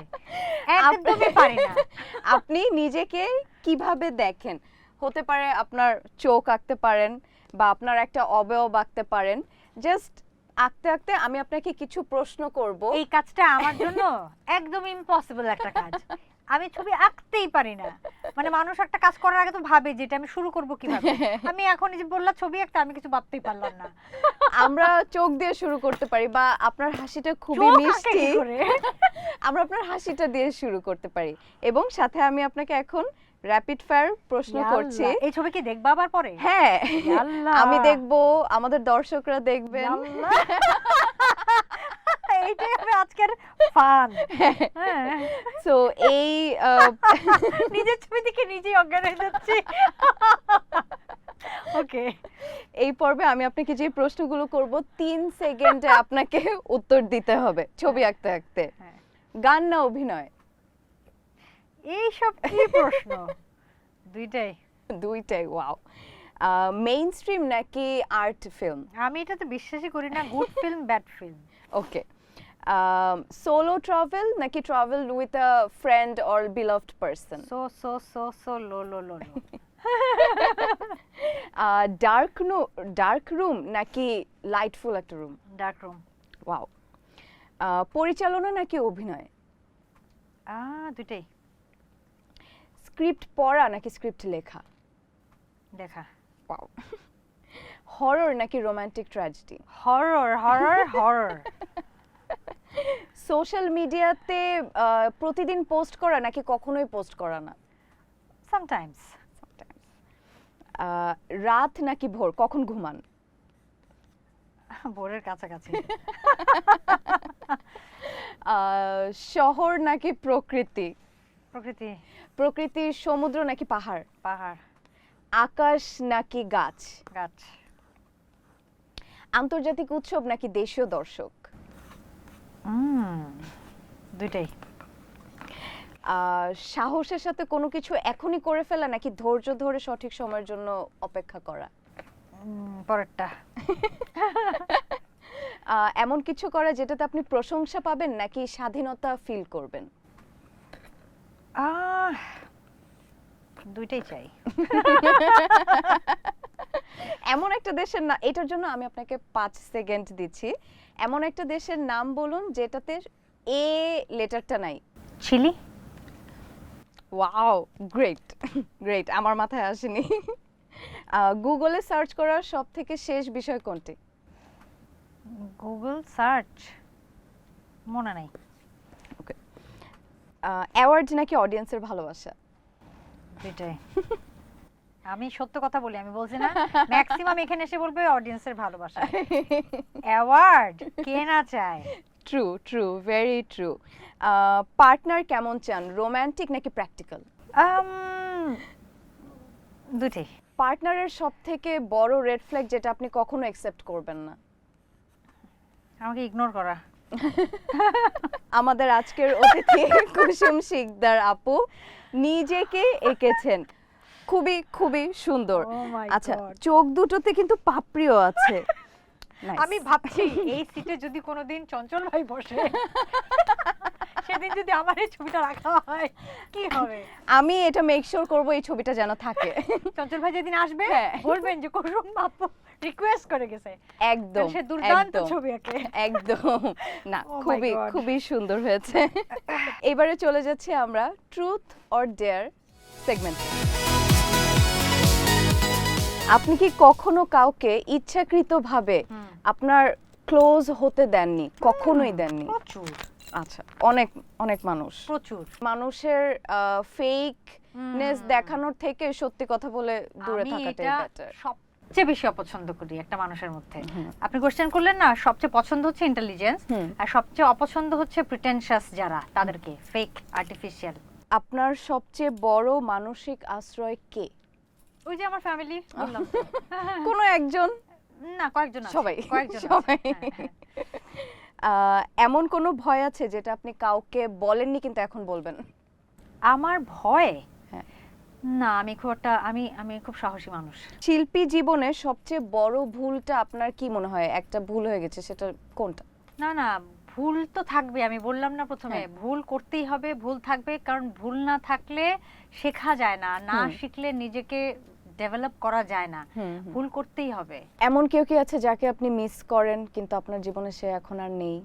একদমই পারি না। আপনি নিজেকে কিভাবে দেখেন? হতে পারে আপনার চোখ আঁকতে পারেন বা আপনার একটা অবয়ব আঁকতে পারেন। জাস্ট আঁকতে আঁকতে আমি আপনাকে কিছু প্রশ্ন করব। এই কাজটা আমার জন্য একদম ইম্পসিবল একটা কাজ। আমি ছবি আঁকতেই পারি না। মানে মানুষ একটা কাজ করার আগে তো ভাবে যে এটা আমি শুরু করব কিভাবে। আমি এখন এই যে বললাম ছবি আঁকতে, আমি কিছু ভাবতেই পারলাম না। আমরা চোখ দিয়ে শুরু করতে পারি বা আপনার হাসিটা খুবই চোখ আঁকে মিষ্টি। কি করে? আমরা আপনার হাসিটা দিয়ে শুরু করতে পারি এবং সাথে আমি আপনাকে এখন র‍্যাপিড ফায়ার প্রশ্ন করছি। ইয়াল্লাহ, এই ছবি কি দেখবা আবার পরে? হ্যাঁ, ইয়াল্লাহ। আমি দেখব, আমাদের দর্শকরা দেখবেন। ইয়াল্লাহ। এইটাই হবে আজকের ফান। হ্যাঁ। সো এই নিজের ছবি দেখে নিজেই অজ্ঞান হয়ে যাচ্ছি। ওকে। এই পর্বে আমি আপনাকে যে প্রশ্নগুলো করব 3 সেকেন্ডে আপনাকে উত্তর দিতে হবে ছবি আঁকতে আঁকতে। হ্যাঁ। গান না অভিনয়? এইসব কি প্রশ্ন? দুইটাই। দুইটাই, ওয়াও। মেইন স্ট্রিম নাকি আর্ট ফিল্ম? আমি এটা তো বিশ্বাসই করি না, গুড ফিল্ম ব্যাড ফিল্ম। ওকে। সোলো ট্রাভেল নাকি travel with a friend or beloved person? So low low low low. Dark room নাকি লাইটফুল একটা রুম? Dark room. ওয়াও। পরিচালনা নাকি অভিনয়? দুইটাই। স্ক্রিপ্ট পড়া নাকি স্ক্রিপ্ট লেখা? দেখা। ওয়াও। হরর নাকি romantic tragedy? Horror horror horror. Social মিডিয়াতে প্রতিদিন পোস্ট করা নাকি কখনোই পোস্ট করা না? সামটাইমস। রাত নাকি ভোর, কখন ঘুমান? ভোরের কাছাকাছি। শহর নাকি প্রকৃতি? প্রকৃতি। প্রকৃতি, সমুদ্র নাকি পাহাড়? পাহাড়। আকাশ নাকি গাছ? গাছ। আন্তর্জাতিক উৎসব নাকি দেশীয় দর্শক? দুইটাই। সাহসের সাথে কোনো কিছু এখনই করে ফেলা নাকি ধৈর্য ধরে সঠিক সময়ের জন্য অপেক্ষা করা? পরেরটা। এমন কিছু করা যেটাতে আপনি প্রশংসা পাবেন নাকি স্বাধীনতা ফিল করবেন? দুইটাই চাই। এমন একটা দেশের না, এটার জন্য আমি আপনাকে 5 সেকেন্ড দিচ্ছি। এমন একটা দেশের নাম বলুন যেটাতে এ লেটারটা নাই। চিলি। ওয়াও, গ্রেট গ্রেট, আমার মাথায় আসেনি। গুগলে সার্চ করার সবথেকে শেষ বিষয় কোনটি? গুগল সার্চ মনে নাই। ওকে। অ্যাওয়ার্ড নাকি অডিয়েন্সের ভালোবাসা? দুইটাই। আমি সত্য কথা বলি, আমি বলছি না ম্যাক্সিমাম এখানে এসে বলবে অডিয়েন্সের ভালোবাসা। অ্যাওয়ার্ড কে না চায়? True true, very true. Partner কেমন চান, রোমান্টিক নাকি প্র্যাকটিক্যাল? দুইটাই। পার্টনারের সবথেকে বড় রেড ফ্ল্যাগ যেটা আপনি কখনো অ্যাকসেপ্ট করবেন না? আমাকে ইগনোর করা। আমাদের আজকের অতিথি কুসুম শিকদার আপু নিজেকে এঁকেছেন, খুবই খুবই সুন্দর। Oh my আচ্ছা, God. চোখ দুটোতে কিন্তু পাপড়িও আছে। Nice. আমি ভাবছি এই সিটে যদি কোনোদিন চঞ্চল ভাই বসে, সেদিন যদি আমার এই ছবিটা রাখা হয় কি হবে? আমি এটা মেক শিওর করব এই ছবিটা যেন থাকে। চঞ্চল ভাই যেদিন আসবে হ্যাঁ। বলবেন যে কুসুম আপু রিকোয়েস্ট করে গেছে, একদম সে দুর্দান্ত একদম, ছবি আঁকে। একদম না, Oh my খুবই God. খুবই সুন্দর হয়েছে। এবারে চলে যাচ্ছি আমরা ট্রুথ অর ডেয়ার সেগমেন্টে। আপনি কি কখনো কাউকে ইচ্ছাকৃতভাবে আপনার ক্লোজ হতে দেননি? কখনোই দেননি? প্রচুর আচ্ছা, অনেক অনেক মানুষ, প্রচুর। মানুষের ফেকনেস দেখানোর থেকে সত্যি কথা বলে দূরে আমি থাকাটাই এটা বেটার। সবচেয়ে বেশি অপছন্দ করি একটা মানুষের মধ্যে। আপনি কোশ্চেন করলেন না, সবচেয়ে পছন্দ হচ্ছে ইন্টেলিজেন্স, আর সবচেয়ে অপছন্দ হচ্ছে প্রিটেনশাস যারা, তাদেরকে, ফেক, আর্টিফিশিয়াল। আপনার সবচেয়ে বড় মানসিক আশ্রয় কে? ওই যে আমার ফ্যামিলি বললাম তো। কোনো একজন? না, কয়েকজন আছে। সবাই কয়েকজন আছে। সবাই। হ্যাঁ। এমন কোনো ভয় আছে যেটা আপনি কাউকে বলেননি কিন্তু এখন বলবেন? আমার ভয় হ্যাঁ। না, আমি খুব একটা আমি খুব সাহসী মানুষ। শিল্পী জীবনে সবচেয়ে বড় ভুলটা আপনার কি মনে হয় একটা ভুল হয়ে গেছে, সেটা কোনটা? না না, ভুল তো থাকবে, আমি বললাম না প্রথমে, হ্যাঁ। ভুল করতেই হবে, ভুল থাকবে, কারণ ভুল না থাকলে শেখা যায় না, না শিখলে নিজেকে ডেভেলপ করা যায় না, ভুল করতেই হবে। এমন কেউ কি আছে যাকে আপনি মিস করেন কিন্তু আপনার জীবনে সে এখন আর নেই?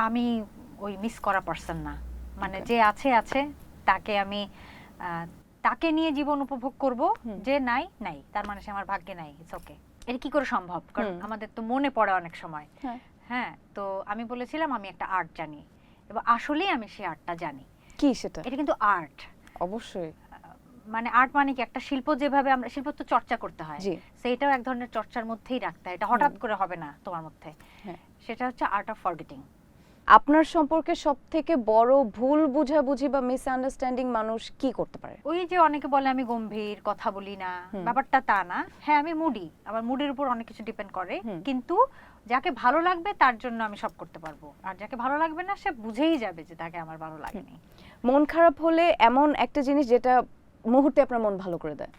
আমি ওই মিস করা পারসন না, মানে যে আছে আছে, তাকে আমি তাকে নিয়ে জীবন উপভোগ করব, যে নাই নাই তার মানে সে আমার ভাগ্যে নাই, ইটস ওকে। এটা কি করে সম্ভব, কারণ আমাদের তো মনে পড়ে অনেক সময়। হ্যাঁ, তো আমি বলেছিলাম আমি একটা আর্ট জানি, এবং আসলেই আমি সেই আর্টটা জানি। কি সেটা? এটা কিন্তু আর্ট, অবশ্যই। মানে আর্ট মানে কি, একটা শিল্প, যেভাবে আমরা শিল্প তো চর্চা করতে হয়, সেইটাও এক ধরনের চর্চার মধ্যেই রাখতে হয়, এটা হঠাৎ করে হবে না তোমার মধ্যে। সেটা হচ্ছে আর্ট অফ ফরগেটিং। আপনার সম্পর্কে সবথেকে বড় ভুল বুঝাবুঝি বা মিসআন্ডারস্ট্যান্ডিং মানুষ কি করতে পারে? ওই যে অনেকে বলে আমি গম্ভীর, কথা বলি না, ব্যাপারটা তা না। হ্যাঁ, আমি মুডি, আমার মুডের উপর অনেক কিছু ডিপেন্ড করে, কিন্তু যাকে ভালো লাগবে তার জন্য আমি সব করতে পারবো, আর যাকে ভালো লাগবে না সে বুঝেই যাবে যে তাকে আমার ভালো লাগেনি। মন খারাপ হলে এমন একটা জিনিস যেটা মুহূর্তে আপনার মন ভালো করে দেয়?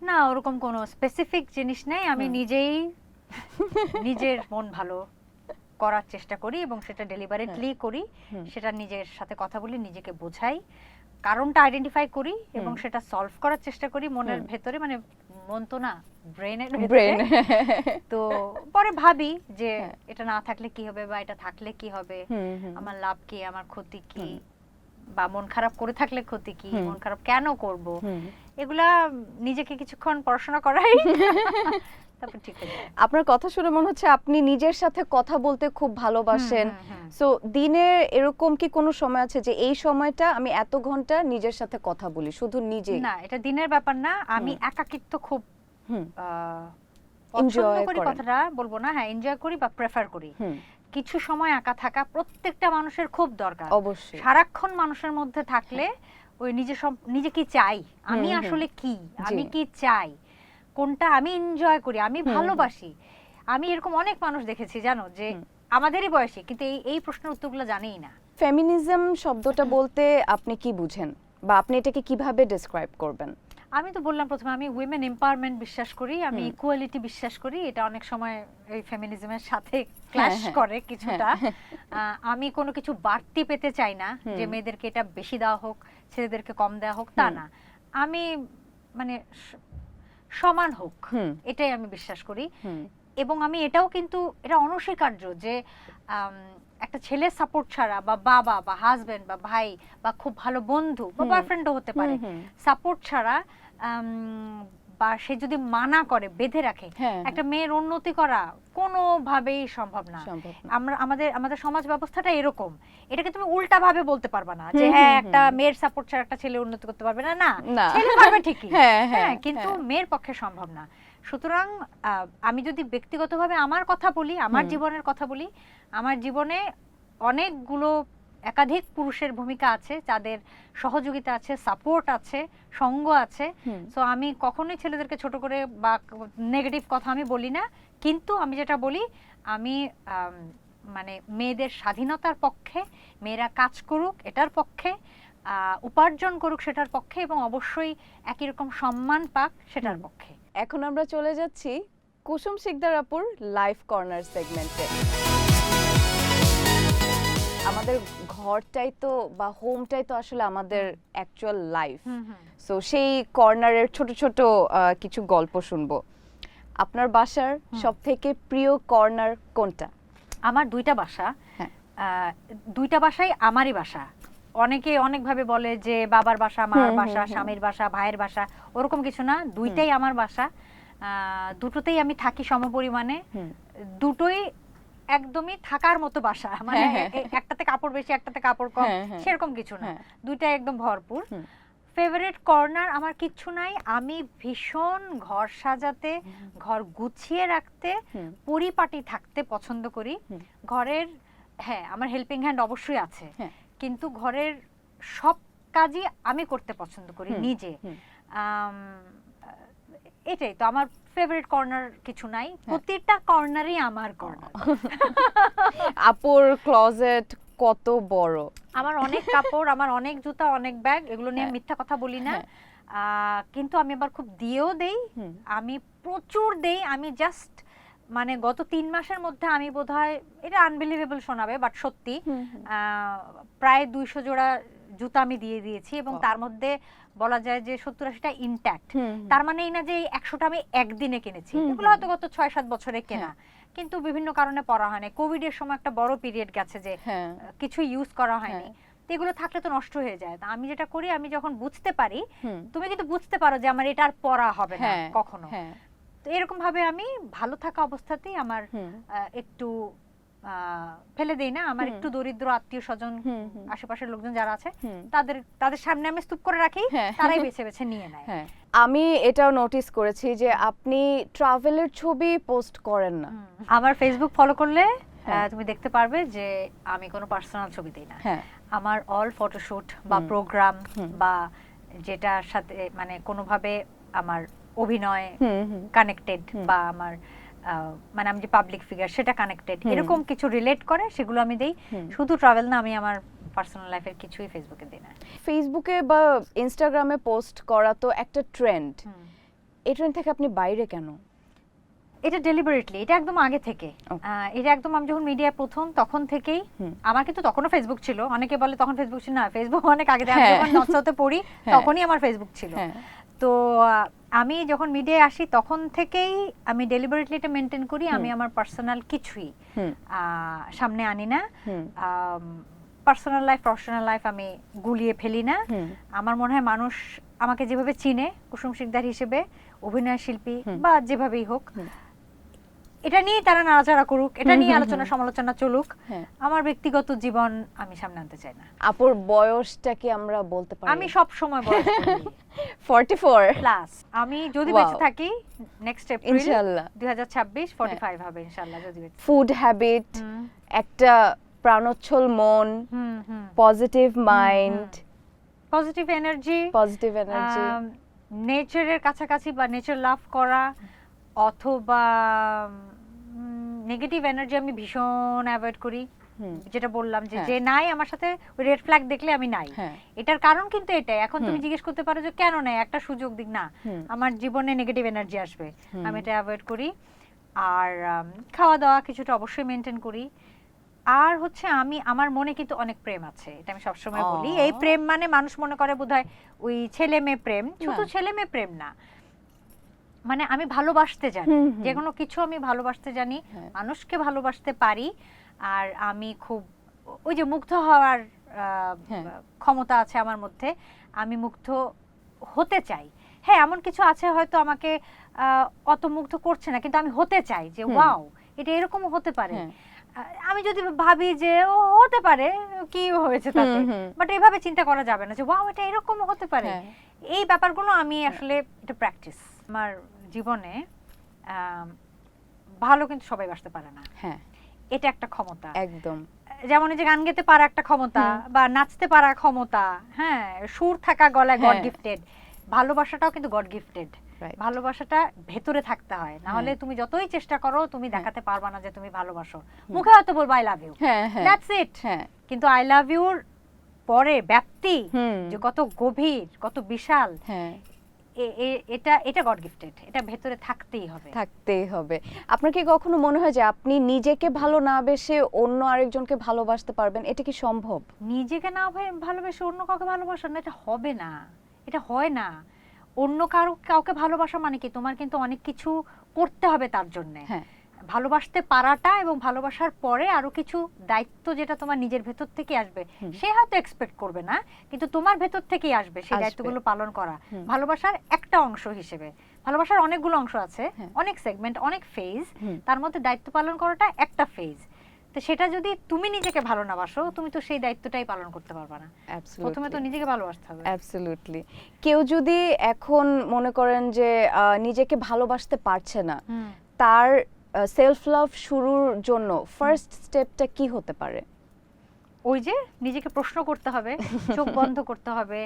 না, ওরকম কোনো স্পেসিফিক জিনিস নেই, আমি নিজেই নিজের মন ভালো করার চেষ্টা করি এবং সেটা ডেলিবারেটলি করি, সেটা নিজের সাথে কথা বলি, নিজেকে বোঝাই, কারণটা আইডেন্টিফাই করি এবং সেটা সলভ করার চেষ্টা করি মনের ভেতরে, মানে মন তো না, ব্রেনের ভেতরে। তো পরে ভাবি যে এটা না থাকলে কি হবে বা এটা থাকলে কি হবে, আমার লাভ কি, আমার ক্ষতি কি, বা মন খারাপ করে থাকলে ক্ষতি কি, মন খারাপ কেন করব, এগুলা নিজেকে কিছুক্ষণ পড়াশোনা করাই, তারপর ঠিক হয়ে যায়। আপনার কথা শুনে মনে হচ্ছে আপনি নিজের সাথে কথা বলতে খুব ভালোবাসেন। সো দিনে এরকম কি কোনো সময় আছে যে এই সময়টা আমি এত ঘন্টা নিজের সাথে কথা বলি, শুধু নিজে? না, এটা দিনের ব্যাপার না, আমি একাকিত্ব খুব পছন্দ এনজয় করি, কথাটা বলবো না, হ্যাঁ এনজয় করি বা প্রেফার করি। কিছু সময় একা থাকা প্রত্যেকটা মানুষের খুব দরকার। অবশ্যই। সারাক্ষণ মানুষের মধ্যে থাকলে ওই নিজে কি চাই, আমি আসলে কি, আমি কি চাই, কোনটা আমি এনজয় করি, আমি ভালোবাসি। আমি এরকম অনেক মানুষ দেখেছি জানো, যে আমাদেরই বয়সী, কিন্তু এই প্রশ্নের উত্তরগুলো জানেই না। ফেমিনিজম শব্দটা বলতে আপনি কি বুঝেন, বা আপনি এটাকে কিভাবে ডেসক্রাইব করবেন? আমি তো বললাম প্রথমে, আমি উইমেন এম্পাওয়ারমেন্ট বিশ্বাস করি, আমি ইকুয়ালিটি বিশ্বাস করি, এটা অনেক সময় এই ফেমিনিজমের সাথে ক্ল্যাশ করে কিছুটা। আমি কোনো কিছু বাড়তি পেতে চাই না, যে মেয়েদেরকে এটা বেশি দেওয়া হোক, ছেলেদেরকে কম দেওয়া হোক, তা না। আমি মানে সমান হোক, এটাই আমি বিশ্বাস করি। এবং আমি এটাও কিন্তু, এটা অনস্বীকার্য যে একটা ছেলের সাপোর্ট ছাড়া, বা বাবা বা হাজবেন্ড বা ভাই বা খুব ভালো বন্ধু বা বয়ফ্রেন্ডও হতে পারে, সাপোর্ট ছাড়া বা সে যদি মানা করে, বেঁধে রাখে, একটা মেয়ের উন্নতি করা কোনোভাবেই সম্ভব না। আমরা আমাদের সমাজ ব্যবস্থাটা এরকম, এটাকে তুমি উল্টা ভাবে বলতে পারবে না যে হ্যাঁ একটা মেয়ের সাপোর্ট ছাড়া একটা ছেলে উন্নতি করতে পারবে না, না, ছেলে পারবে ঠিকই, হ্যাঁ, কিন্তু মেয়ের পক্ষে সম্ভব না। সুতরাং আমি যদি ব্যক্তিগতভাবে আমার কথা বলি, আমার জীবনের কথা বলি, আমার জীবনে অনেকগুলো একাধিক পুরুষের ভূমিকা আছে, যাদের সহযোগিতা আছে, সাপোর্ট আছে, সঙ্গ আছে। সো আমি কখনোই ছেলেদেরকে ছোট করে বা নেগেটিভ কথা আমি বলি না, কিন্তু আমি যেটা বলি, আমি মানে মেয়েদের স্বাধীনতার পক্ষে, মেয়েরা কাজ করুক এটার পক্ষে, উপার্জন করুক সেটার পক্ষে, এবং অবশ্যই একই রকম সম্মান পাক সেটার পক্ষে। এখন আমরা চলে যাচ্ছি কুসুম শিকদার আপুর লাইফ কর্নার সেগমেন্টে। আমাদের ঘরটাই তো বা হোমটাই তো আসলে আমাদের অ্যাকচুয়াল লাইফ। সো সেই কর্নারের ছোট ছোট কিছু গল্প শুনবো। আপনার বাসার সবথেকে প্রিয় কর্নার কোনটা? আমার দুইটা বাসা, দুইটা বাসাই আমারই বাসা। অনেকে অনেকভাবে বলে যে বাবার বাসা, মার বাসা, স্বামীর বাসা, ভাইয়ের বাসা, ওরকম কিছু না, দুইটাই আমার বাসা। দুটোতেই আমি থাকি সমপরিমাণে, দুটোই একদমই থাকার মতো বাসা, মানে একটাতে কাপড় বেশি একটাতে কাপড় কম সেরকম কিছু না, দুইটাই একদম ভরপুর। ফেভারিট কর্নার আমার কিচ্ছু নাই, আমি ভীষণ ঘর সাজাতে, ঘর গুছিয়ে রাখতে, পরিপাটি থাকতে পছন্দ করি। ঘরের, হ্যাঁ আমার হেল্পিং হ্যান্ড অবশ্যই আছে, কিন্তু ঘরের সব কাজই আমি করতে পছন্দ করি নিজে। এটাই তো আমার ফেভারিট কর্নার, কিছু নাই, প্রতিটা কর্নারই আমার কর্নার। আপুর ক্লোজেট কত বড়? আমার অনেক কাপড়, আমার অনেক জুতা, অনেক ব্যাগ, এগুলো নিয়ে হ্যাঁ। মিথ্যা কথা বলি না। কিন্তু আমি আবার খুব দিয়েও দেই, হুম। আমি প্রচুর দেই। আমি জাস্ট মানে গত 3 মাসের মধ্যে আমি বোধহয়, এটা আনবিলিভেবল শোনাবে বাট সত্যি, হুম, হুম। প্রায় 200 জোড়া জুতা আমি দিয়ে দিয়েছি এবং বাহ। তার মধ্যে বলা যায় যে 70-80টা ইনট্যাক্ট। হুম, হুম। তার মানে এই না যে এই 100টা আমি একদিনে কিনেছি, হুম, এগুলো হুম। হয়তো গত 6-7 বছরে কেনা, কিন্তু বিভিন্ন কারণে পরা হয় না। কোভিড এর সময় একটা বড় পিরিয়ড গেছে যে হ্যাঁ। কিছু ইউজ করা হয়নি, হ্যাঁ। তো এগুলো থাকলে তো নষ্ট হয়ে যায়। তো আমি যেটা করি, আমি যখন বুঝতে পারি, হুম। তুমি কিন্তু বুঝতে পারো যে আমার এটা আর পরা হবে না হ্যাঁ। কখনো, হ্যাঁ। তো এরকম ভাবে আমি ভালো থাকা অবস্থাতেই আমার হুম। একটু ফেলে দেই না, আমার হুম। একটু দরিদ্র আত্মীয় স্বজন, হুম, হুম। আশেপাশের লোকজন যারা আছে, হুম। তাদের সামনে আমি স্তূপ করে রাখি, হ্যাঁ। তারাই বেছে বেছে নিয়ে নেয়। হ্যাঁ, আমি এটাও নোটিস করেছি যে আপনি ট্রাভেলের ছবি পোস্ট করেন না। আমার ফেসবুক ফলো করলে হ্যাঁ। তুমি দেখতে পারবে যে আমি কোনো পার্সোনাল ছবি দিই না। হ্যাঁ। আমার অল ফটোশুট বা হুম। প্রোগ্রাম হুম। বা যেটার সাথে মানে কোনোভাবে আমার অভিনয় হুম, হুম। কানেক্টেড হুম। বা আমার মানে আমি যে পাবলিক ফিগার সেটা কানেক্টেড, হুম। এরকম কিছু রিলেট করে সেগুলো আমি দেই। হুম। শুধু ট্রাভেল না, আমি আমার পার্সোনাল লাইফের কিছুই ফেসবুকে দিই না। ফেসবুকে বা ইনস্টাগ্রামে পোস্ট করা তো একটা ট্রেন্ড, এই ট্রেন্ড থেকে আপনি বাইরে কেন? এটা ডেলিবারেটলি, এটা একদম আগে থেকে, এটা একদম আমি যখন মিডিয়া প্রথম তখন থেকেই। হুম। আমার কিন্তু তখনও ফেসবুক ছিল, অনেকে বলে তখন ফেসবুক ছিল না, ফেসবুক অনেক আগে থেকে। আমি হ্যাঁ। যখন নর্থসাউথে পড়ি হ্যাঁ। তখনই আমার ফেসবুক ছিল। হ্যাঁ। তো আমি যখন মিডিয়ায় আসি তখন থেকেই আমি ডেলিবারেটলি এটা মেনটেন করি, আমি আমার পার্সোনাল কিছুই হুম। সামনে আনি না। হুম। পার্সোনাল লাইফ প্রফেশনাল লাইফ আমি গুলিয়ে ফেলি না। হুম। আমার মনে হয় মানুষ আমাকে যেভাবে চিনে কুসুম শিকদার হিসেবে, অভিনয় শিল্পী হুম। বা যেভাবেই হোক, হুম। এটা নিয়ে তারা নাড়াচাড়া করুক, এটা হুম, নিয়ে হুম, আলোচনা হুম। সমালোচনা চলুক, হ্যাঁ। আমার ব্যক্তিগত জীবন আমি সামনে আনতে চাই না। আপুর বয়সটা কি আমরা বলতে পারি? আমি সব সময় বয়স বলি 44 প্লাস। আমি যদি Wow. বেঁচে থাকি নেক্সট এপ্রিল ইনশাআল্লাহ। 2026 45 হবে ইনশাআল্লাহ, যদি বেঁচে। ফুড হ্যাবিট, হুম। একটা প্রাণোচ্ছল মন, হুম হুম। Positive mind, positive energy, positive energy. নেচারের কাছাকাছি বা নেচার লাভ করা, অথবা নেগেটিভ এনার্জি আমি ভীষণ অ্যাভয়েড করি। যেটা বললাম যে হ্যাঁ। যে নাই আমার সাথে, ওই রেড ফ্ল্যাগ দেখলে আমি নাই। হ্যাঁ। এটার কারণ কিন্তু এটাই। এখন তুমি হুম। জিজ্ঞেস করতে পারো যে কেন নাই, একটা সুযোগ দিক না, হুম। আমার জীবনে নেগেটিভ এনার্জি আসবে, হুম। আমি এটা অ্যাভয়েড করি। আর খাওয়া দাওয়া কিছুটা অবশ্যই মেনটেন করি। আর হচ্ছে আমি, আমার মনে কিন্তু অনেক প্রেম আছে, এটা আমি সবসময় বলি। এই প্রেম মানে মানুষ মনে করে বোধহয় ওই ছেলে মেয়ে প্রেম, শুধু না। ছেলে মেয়ে প্রেম না, মানে আমি ভালোবাসতে জানি, হুম, হুম। যে কোনো কিছু আমি ভালোবাসতে জানি, হ্যাঁ। মানুষকে ভালোবাসতে পারি। আর আমি খুব ওই যে মুগ্ধ হওয়ার হ্যাঁ। ক্ষমতা আছে আমার মধ্যে, আমি মুগ্ধ হতে চাই। হ্যাঁ, এমন কিছু আছে হয়তো আমাকে অত মুগ্ধ করছে না, কিন্তু আমি হতে চাই যে হুম। ওয়াও, এটা এরকমও হতে পারে। হ্যাঁ। আমি যদি ভাবি যে ও হতে পারে, কি হয়েছে তাতে, হুম, হুম। বাট এইভাবে চিন্তা করা যাবে না যে ওয়াও এটা এরকমও হতে পারে। হ্যাঁ। এই ব্যাপারগুলো আমি আসলে এটা প্র্যাকটিস আমার জীবনে। ভালো কিন্তু সবাই বাসতে পারে না, হ্যাঁ, এটা একটা ক্ষমতা। একদম। যেমন এই যে গান গেতে পারা একটা ক্ষমতা, বা নাচতে পারা ক্ষমতা, হ্যাঁ, সুর থাকা গলায় গড হ্যাঁ। গিফটেড। ভালোবাসাটাও কিন্তু গড গিফটেড। Right. ভালোবাসাটা ভেতরে থাকতে হয়, না হলে হ্যাঁ। তুমি যতই চেষ্টা করো তুমি হ্যাঁ। দেখাতে পারবা না যে তুমি ভালোবাসো। মুখে হয়তো বলবো আই লাভ ইউ, হ্যাঁ, হ্যাঁ। দ্যাটস ইট, হ্যাঁ। কিন্তু আই লাভ ইউর পরে ব্যাপ্তি হুম। যে কত গভীর, কত বিশাল, হ্যাঁ, এটা এটা গড গিফটেড, এটা ভেতরে থাকতেই হবে। থাকতেই হবে। আপনার কি কখনো মনে হয় যে আপনি নিজেকে ভালো না বেসে অন্য আরেকজনকে ভালোবাসতে পারবেন? এটা কি সম্ভব? নিজেকে না ভালোবেসে অন্য কাউকে ভালোবাসা না, এটা হবে না, এটা হয় না। অন্য কাউকে ভালোবাসা মানে কি, তোমার কিন্তু অনেক কিছু করতে হবে তার জন্য। হ্যাঁ। ভালোবাসতে পারাটা এবং ভালোবাসার পরে আরো কিছু দায়িত্ব যেটা তোমার নিজের ভেতর থেকে আসবে, হুম। সে হয়তো এক্সপেক্ট করবে না, কিন্তু তোমার ভেতর থেকেই আসবে সেই আসবে। দায়িত্বগুলো পালন করা। হুম। ভালোবাসার একটা অংশ হিসেবে, ভালোবাসার অনেকগুলো অংশ আছে, হ্যাঁ। অনেক সেগমেন্ট, অনেক ফেজ, হুম। তার মধ্যে দায়িত্ব পালন করাটা একটা ফেজ। তো সেটা যদি তুমি নিজেকে ভালো না বাসো, তুমি তো সেই দায়িত্বটাই পালন করতে পারবে না। প্রথমে তো নিজেকে ভালোবাসতে হবে। অ্যাবসলিউটলি। কেউ যদি এখন মনে করেন যে নিজেকে ভালোবাসতে পারছে না, হুম। তার সেলফ লাভ শুরুর জন্য ফার্স্ট স্টেপটা কি হতে পারে? ওই যে নিজেকে প্রশ্ন করতে হবে, চোখ বন্ধ করতে হবে,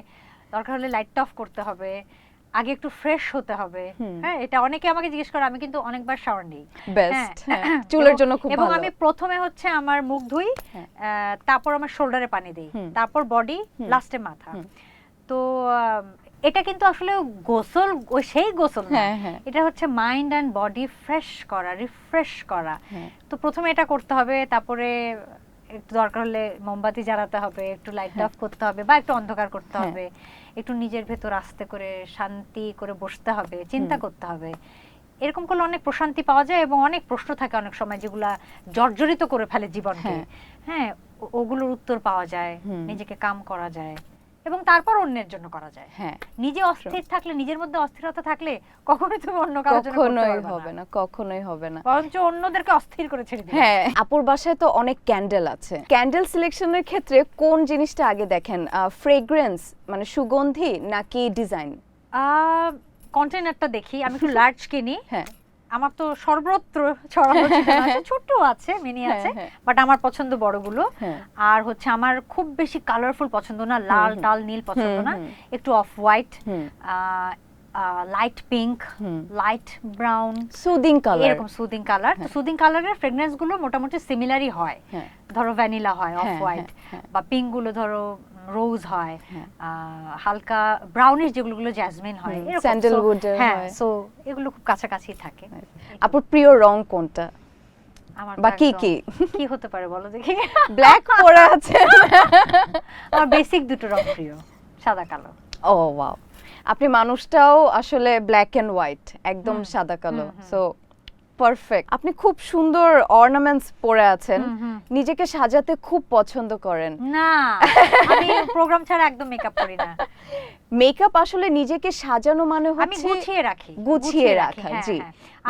দরকার হলে লাইটটা অফ করতে হবে, আগে একটু ফ্রেশ হতে হবে। হ্যাঁ, এটা অনেকে আমাকে জিজ্ঞেস করে, আমি কিন্তু অনেকবার শাওয়ার নেই। বেস্ট, চুলের জন্য খুব ভালো। এবং আমি প্রথমে হচ্ছে আমার মুখ ধুই, তারপর আমার শোল্ডারে পানি দেই, তারপর বডি, লাস্টে মাথা। তো এটা কিন্তু আসলে গোসল, সেই গোসল না, এটা হচ্ছে মাইন্ড অ্যান্ড বডি ফ্রেশ করা, রিফ্রেশ করা। তো প্রথমে এটা করতে হবে, তারপরে একটু দরকার হলে মোমবাতি জ্বালাতে হবে, একটু লাইট অফ করতে হবে বা একটু অন্ধকার করতে হবে, একটু নিজের ভেতর আস্তে করে শান্তি করে বসতে হবে, চিন্তা করতে হবে। এরকম করলে অনেক প্রশান্তি পাওয়া যায় এবং অনেক প্রশ্ন থাকে অনেক সময় যেগুলা জর্জরিত করে ফেলে জীবনকে। হ্যাঁ, ওগুলোর উত্তর পাওয়া যায়, নিজেকে কাম করা যায় এবং তারপর অন্যের জন্য করা যায়। হ্যাঁ, নিজে অস্থির থাকলে, নিজের মধ্যে অস্থিরতা থাকলে কখনোই তুমি অন্য কারোর জন্য করতে পারবে না, কখনোই হবে না, বরঞ্চ অন্যদেরকে অস্থির করে ছেড়ে দিবে। হ্যাঁ, আপুর বাসায় তো অনেক ক্যান্ডেল আছে। ক্যান্ডেল সিলেকশনের ক্ষেত্রে কোন জিনিসটা আগে দেখেন, ফ্রেগ্রেন্স মানে সুগন্ধি নাকি ডিজাইন? কন্টেনারটা দেখি, আমি একটু লার্জ কিনি। হ্যাঁ, আমার তো সর্বত্র ছড়ানো ছিটানো আছে, ছোট আছে, মিনি আছে, বাট আমার পছন্দ বড়গুলো। আর হচ্ছে আমার খুব বেশি কালারফুল পছন্দ না, লাল টাল নীল পছন্দ না, একটু off white, light pink, light brown, soothing colour, এরকম সুদিং কালার। তো সুদিং কালারের ফ্রেগনেন্স গুলো মোটামুটি সিমিলারই হয়। ধরো ভ্যানিলা হয়, অফ হোয়াইট, বা পিঙ্ক গুলো ধরো রোজ হয়, হালকা ব্রাউনিশ যেগুলো জ্যাসমিন হয়, এরকম স্যান্ডেলউড। হ্যাঁ, সো এগুলো খুব কাছাকাছি থাকে। আপুর প্রিয় রং কোনটা? আমার বা কি কি কি হতে পারে বলো দেখি? ব্ল্যাক পরা আছে। আমার বেসিক দুটো রং প্রিয়, সাদা কালো। ও ওয়াও, আপনি মানুষটাও আসলে ব্ল্যাক এন্ড হোয়াইট, একদম সাদা কালো, সো পারফেক্ট। আপনি খুব সুন্দর অর্নামেন্টস পরে আছেন, নিজেকে সাজাতে খুব পছন্দ করেন। না, আমি প্রোগ্রাম ছাড়া একদম মেকআপ করি না। মেকআপ আসলে নিজেকে সাজানো মানে আমি হচ্ছে গুছিয়ে রাখা। হ্যাঁ, জি,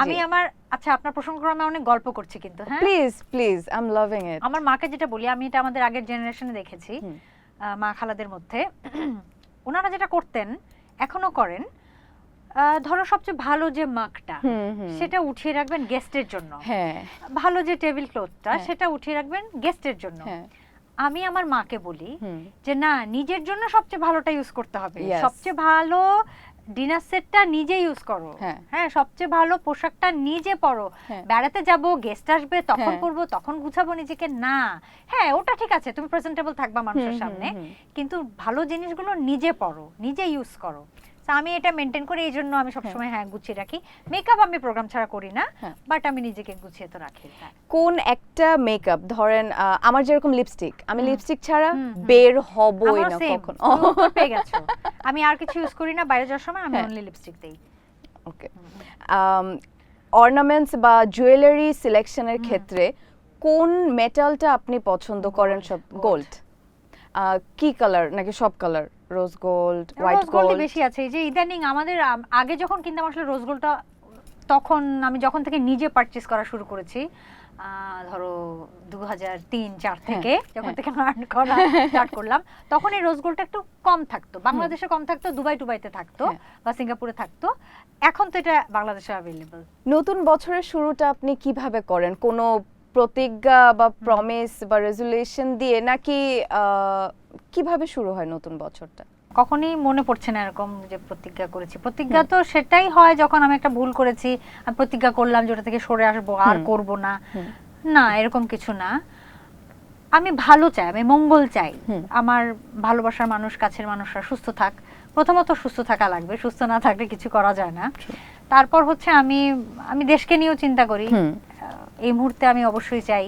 আমি আমার, আচ্ছা আপনার প্রসঙ্গক্রমে অনেক গল্প করছি কিন্তু, হ্যাঁ প্লিজ আই এম লাভিং ইট। আমার মাকে যেটা বলি, আমি এটা আমাদের আগের জেনারেশনে দেখেছি, মা খালাদের মধ্যে ওনারা যেটা করতেন, এখনো করেন, ধরো সবচেয়ে ভালো যে মাকটা সেটা উঠিয়ে রাখবেন গেস্টের জন্য, হ্যাঁ, ভালো যে টেবিল ক্লথটা সেটা উঠিয়ে রাখবেন গেস্টের জন্য। আমি আমার মাকে বলি যে না, নিজের জন্য সবচেয়ে ভালোটা ইউজ করতে হবে, সবচেয়ে ভালো ডিনার সেটটা নিজে ইউজ করো, হ্যাঁ, সবচেয়ে ভালো পোশাকটা নিজে পরো। বেড়াতে যাব, গেস্ট আসবে, তখন পরবো, তখন গুছাবো নিজেকে না। হ্যাঁ, ওটা ঠিক আছে, তুমি প্রেজেন্টেবল থাকবা মানুষের সামনে, কিন্তু ভালো জিনিসগুলো নিজে পরো, নিজে ইউজ করো। আমি এটা মেনটেন করি, এই জন্য আমি সবসময় গুছিয়ে রাখি। মেকআপ আমি প্রোগ্রাম ছাড়া করি না, বাট আমি নিজেকে গুছিয়ে তো রাখি। কোন একটা মেকআপ, ধরেন আমার যেরকম লিপস্টিক, আমি লিপস্টিক ছাড়া বের হবই না কখনো। পেয়ে গেছো, আমি আর কিছু ইউজ করি না, বাইরে যাওয়ার সময় আমি অনলি লিপস্টিক দেই। ওকে, অর্নামেন্টস বা জুয়েলারি সিলেকশনের ক্ষেত্রে কোন মেটালটা আপনি পছন্দ করেন? সব গোল্ড? কি কালার নাকি সব colour? Rose gold, white gold বেশি আছে। এই যে ইদানিং আমাদের, আগে যখন কিনতাম আসলে রোজ গোল্ডটা, তখন আমি যখন থেকে নিজে পারচেজ করা শুরু করেছি, ধরো 2003-04 থেকে, যখন থেকে আর্ন করা স্টার্ট করলাম, তখন এই রোজ গোল্ডটা একটু কম থাকতো, বাংলাদেশে কম থাকতো, দুবাইতে থাকতো বা সিঙ্গাপুরে থাকতো। এখন তো এটা বাংলাদেশে অ্যাভেলেবল। নতুন বছরের শুরুটা আপনি কিভাবে করেন? কোনো প্রতিজ্ঞা বা প্রমিস বা রেজুলেশন দিয়ে, নাকি কিভাবে শুরু হয় নতুন বছরটা? কখনোই মনে পড়ছে না এরকম যে প্রতিজ্ঞা করেছি। প্রতিজ্ঞা তো সেটাই হয় যখন আমি একটা ভুল করেছি, আমি প্রতিজ্ঞা করলাম যে ওটা থেকে সরে আসবো, আর করব না। না, এরকম কিছু না। আমি ভালো চাই, আমি মঙ্গল চাই, আমার ভালোবাসার মানুষ, কাছের মানুষরা সুস্থ থাক। প্রথমত সুস্থ থাকা লাগবে, সুস্থ না থাকলে কিছু করা যায় না। তারপর হচ্ছে আমি দেশকে নিয়েও চিন্তা করি। এই মুহূর্তে আমি অবশ্যই চাই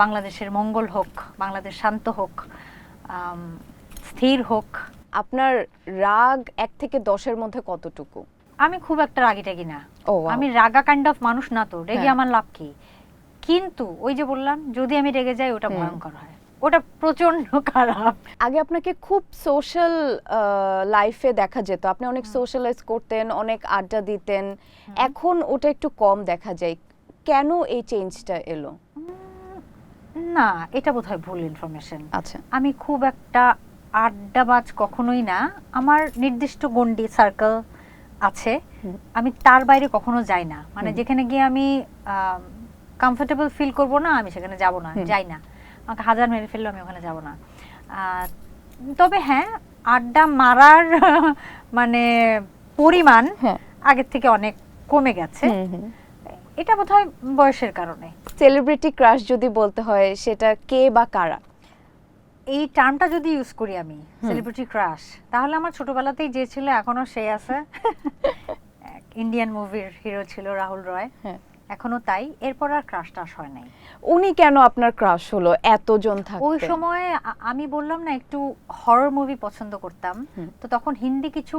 বাংলাদেশের মঙ্গল হোক, বাংলাদেশ শান্ত হোক, স্থির হোক। আপনার রাগ 1 থেকে 10-এর মধ্যে কতটুকু? আমি খুব একটা রাগিটাগি না, আমি রাগা কাইন্ড অফ মানুষ না, তো রেগে আমার লাভ কি? কিন্তু ওই যে বললাম, যদি আমি রেগে যাই ওটা ভয়ঙ্কর হয়, ওটা প্রচন্ড খারাপ। আগে আপনাকে খুব সোশ্যাল লাইফে দেখা যেত, আপনি অনেক সোশ্যালাইজ করতেন, অনেক আড্ডা দিতেন, এখন ওটা একটু কম দেখা যায়। কেন এই চেঞ্জটা এলো? না, এটা বোধহয় ভুল ইনফরমেশন। আচ্ছা, আমি খুব একটা আড্ডাবাজ কখনোই না। আমার নির্দিষ্ট গন্ডি সার্কেল আছে, আমি তার বাইরে কখনো যাই না। মানে যেখানে গিয়ে আমি কমফোর্টেবল ফিল করব না, আমি সেখানে যাব না, যাই না। আমাকে হাজার মেরে ফেললেও আমি ওখানে যাব না। তবে হ্যাঁ, আড্ডা মারার মানে পরিমাণ হ্যাঁ। আগের থেকে অনেক কমে গেছে। এটা বোধহয় বয়সের কারণে। সেলিব্রিটি ক্রাশ যদি বলতে হয় সেটা কে বা কারা? এই টার্মটা যদি ইউজ করি আমি, সেলিব্রিটি ক্রাশ, তাহলে আমার ছোটবেলাতেই যে ছিল এখনো সেই আছে। ইন্ডিয়ান মুভির হিরো ছিল রাহুল রয়, হ্যাঁ। এখনো তাই। এরপর আর ক্রাশ টাশ হয় নাই। উনি কেন আপনার ক্রাশ হলো এতজন থাকতে? ওই সময় আমি বললাম না একটু হরর মুভি পছন্দ করতাম, তো তখন হিন্দি কিছু,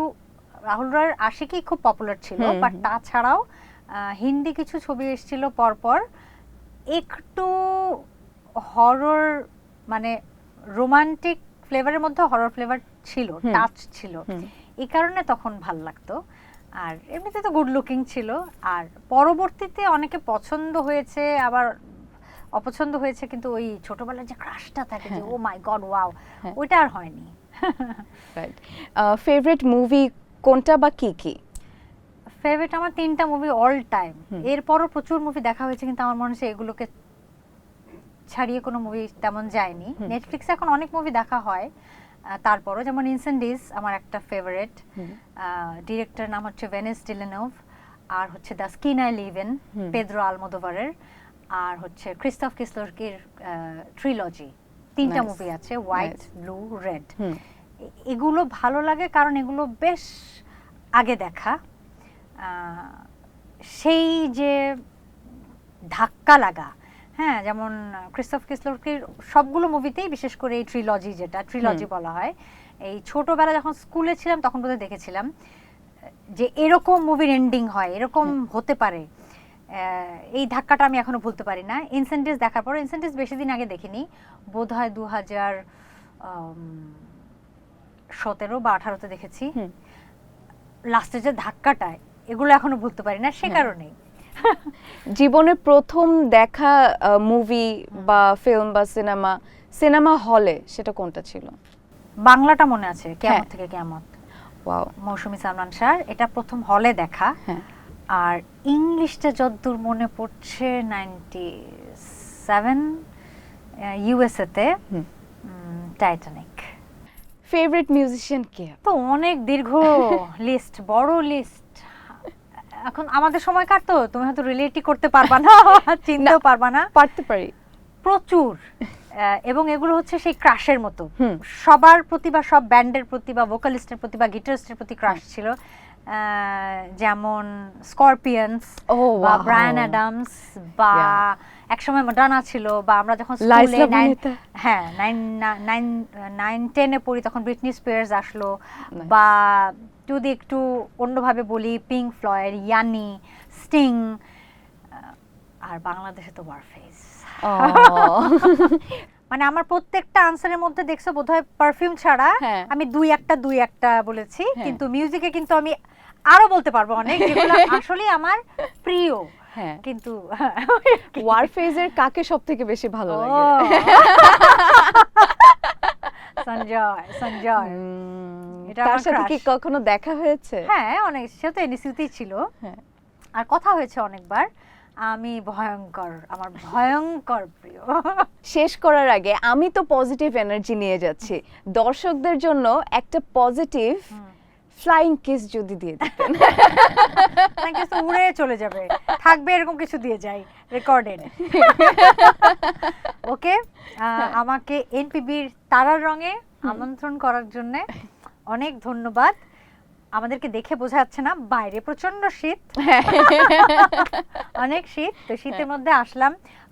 রাহুল রয়ের আশিকি খুব পপুলার ছিল, বাট তাছাড়াও হিন্দি কিছু ছবি এসেছিল পরপর, একটু হরর মানে রোমান্টিক ফ্লেভারের মধ্যে হরর ফ্লেভার ছিল, টাচ ছিল, এই কারণে তখন ভাল লাগতো। আর এমনিতে তো গুড লুকিং ছিল। আর পরবর্তীতে অনেকে পছন্দ হয়েছে, আবার অপছন্দ হয়েছে, কিন্তু ওই ছোটবেলার যে ক্রাশটা থাকে যে ও মাই গড ওয়াও, ওইটা আর হয়নি। রাইট। ফেভারিট মুভি কোনটা বা কি কি? ফেভারিট আমার 3টা মুভি অল টাইম। এরপরও প্রচুর মুভি দেখা হয়েছে, কিন্তু আমার মনে হচ্ছে এগুলোকে ছাড়িয়ে কোনো মুভি তেমন যায়নি। নেটফ্লিক্সে এখন অনেক মুভি দেখা হয়, তারপরও যেমন ইনসেন্ডিস আমার একটা ফেভারিট। ডিরেক্টর নাম হচ্ছে ভেনিস ভিলেনোভ, আর হচ্ছে the skin I live in Pedro আলমোদোভারের, আর হচ্ছে ক্রিস্টোফ কিসলোস্কির ট্রিলজি। 3টা মুভি আছে, হোয়াইট, ব্লু, রেড। এগুলো ভালো লাগে কারণ এগুলো বেশ আগে দেখা, সেই যে ধাক্কা লাগা। হ্যাঁ, যেমন ক্রিস্টোফ কিসলোস্কির সবগুলো মুভিতেই, বিশেষ করে এই ট্রিলজি, যেটা ট্রিলজি বলা হয়, এই ছোটবেলা যখন স্কুলে ছিলাম তখন বোধহয় দেখেছিলাম যে এরকম মুভির এন্ডিং হয়, এরকম হতে পারে। এই ধাক্কাটা আমি এখনো ভুলতে পারি না। ইনসেন্টিভস দেখার পর, ইনসেন্টিভস বেশি দিন আগে দেখিনি, বোধহয় 2017 বা 18-তে দেখেছি। লাস্টে যে ধাক্কাটা, এগুলো এখনো ভুলতে পারি না, সে কারণেই। জীবনের প্রথম দেখা মুভি বা ফিল্ম বা সিনেমা হলে সেটা কোনটা ছিল? বাংলাটা মনে আছে, কিয়ামত থেকে কিয়ামত, ওয়াও, মৌসুমী সালমান শাহর, এটা প্রথম হলে দেখা। আর ইংলিশটা যতদূর মনে পড়ছে 97 ইউএসএ তে, টাইটানিক। ফেভারিট মিউজিশিয়ান কে? তো অনেক দীর্ঘ লিস্ট, বড় লিস্ট। এখন আমাদের সময়কার তো তুমি হয়তো রিলেটই করতে পারবা না, চিনতেও পারবা না। পারতে পারি, প্রচুর। এবং এগুলো হচ্ছে সেই ক্রাশের মতো, সবার প্রতি বা সব ব্যান্ডের প্রতি বা ভোকালিস্টের প্রতি বা গিটারিস্টের প্রতি ক্রাশ ছিল। যেমন স্করপিয়ন্স বা ব্রায়ান অ্যাডামস, বা একসময় মাডোনা ছিল, বা আমরা যখন স্কুলে 9-10-এ পড়ি তখন ব্রিটনি স্পিয়ার্স আসলো, বা যদি একটু অন্যভাবে বলি পিঙ্ক ফ্লয়েড, ইয়ানি, স্টিং, আর বাংলাদেশে তো ওয়ারফেজ। মানে আমার প্রত্যেকটা আনসারের মধ্যে দেখছো বোধহয় পারফিউম ছাড়া আমি দুই একটা বলেছি, কিন্তু মিউজিকে কিন্তু আমি আরো বলতে পারবো অনেক, যেগুলো আসলে আমার প্রিয়। কিন্তু ওয়ারফেজের কাকে সবথেকে বেশি ভালো লাগে? সঞ্জয়। তার সাথে কি কখনো দেখা হয়েছে? হ্যাঁ, অনেক, সে তো এনএসইউতেই ছিল, আর কথা হয়েছে অনেকবার। আমি আমার ভয়ঙ্কর প্রিয়। শেষ করার আগে আমি তো পজিটিভ এনার্জি নিয়ে যাচ্ছি, দর্শকদের জন্য একটা পজিটিভ ফ্লাইং কিস যদি দিয়ে দিতেন। উড়ে চলে যাবে, থাকবে এরকম কিছু দিয়ে যাই, রেকর্ডেড। ওকে, আমাকে এনপিবির তারার রঙে আমন্ত্রণ করার জন্য অনেক ধন্যবাদ। আমাদেরকে দেখে বোঝা যাচ্ছে না, বাইরে প্রচন্ড শীত, অনেক শীত, তো শীতের মধ্যে আসলাম,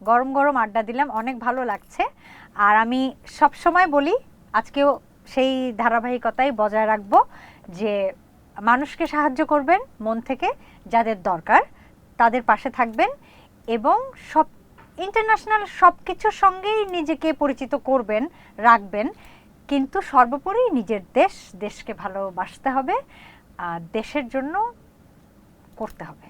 গরম গরম আড্ডা দিলাম, অনেক ভালো লাগছে। আর আমি সব সময় বলি, আজকেও সেই ধারাবাহিকতাই বজায় রাখবো, যে মানুষকে সাহায্য করবেন মন থেকে, যাদের দরকার তাদের পাশে থাকবেন, এবং সব ইন্টারন্যাশনাল সব কিছুর সঙ্গেই নিজেকে পরিচিত করবেন, রাখবেন, কিন্তু সর্বোপরি নিজের দেশকে ভালোবাসতে হবে, দেশের জন্য করতে হবে।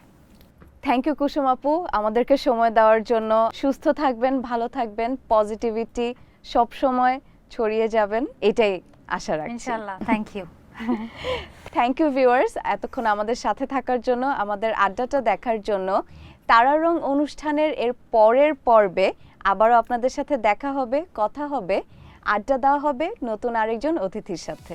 থ্যাংক ইউ কুসুম আপু, আমাদেরকে সময় দেওয়ার জন্য। সুস্থ থাকবেন, ভালো থাকবেন, পজিটিভিটি সব সময় ছড়িয়ে যাবেন, এটাই আশা রাখছি ইনশাআল্লাহ। Thank you. Thank you viewers, এতক্ষণ আমাদের সাথে থাকার জন্য, আমাদের আড্ডাটা দেখার জন্য। তারার রং অনুষ্ঠানের এর পরের পর্বে আবারও আপনাদের সাথে দেখা হবে, কথা হবে, আড্ডা দেওয়া হবে নতুন আরেকজন অতিথির সাথে।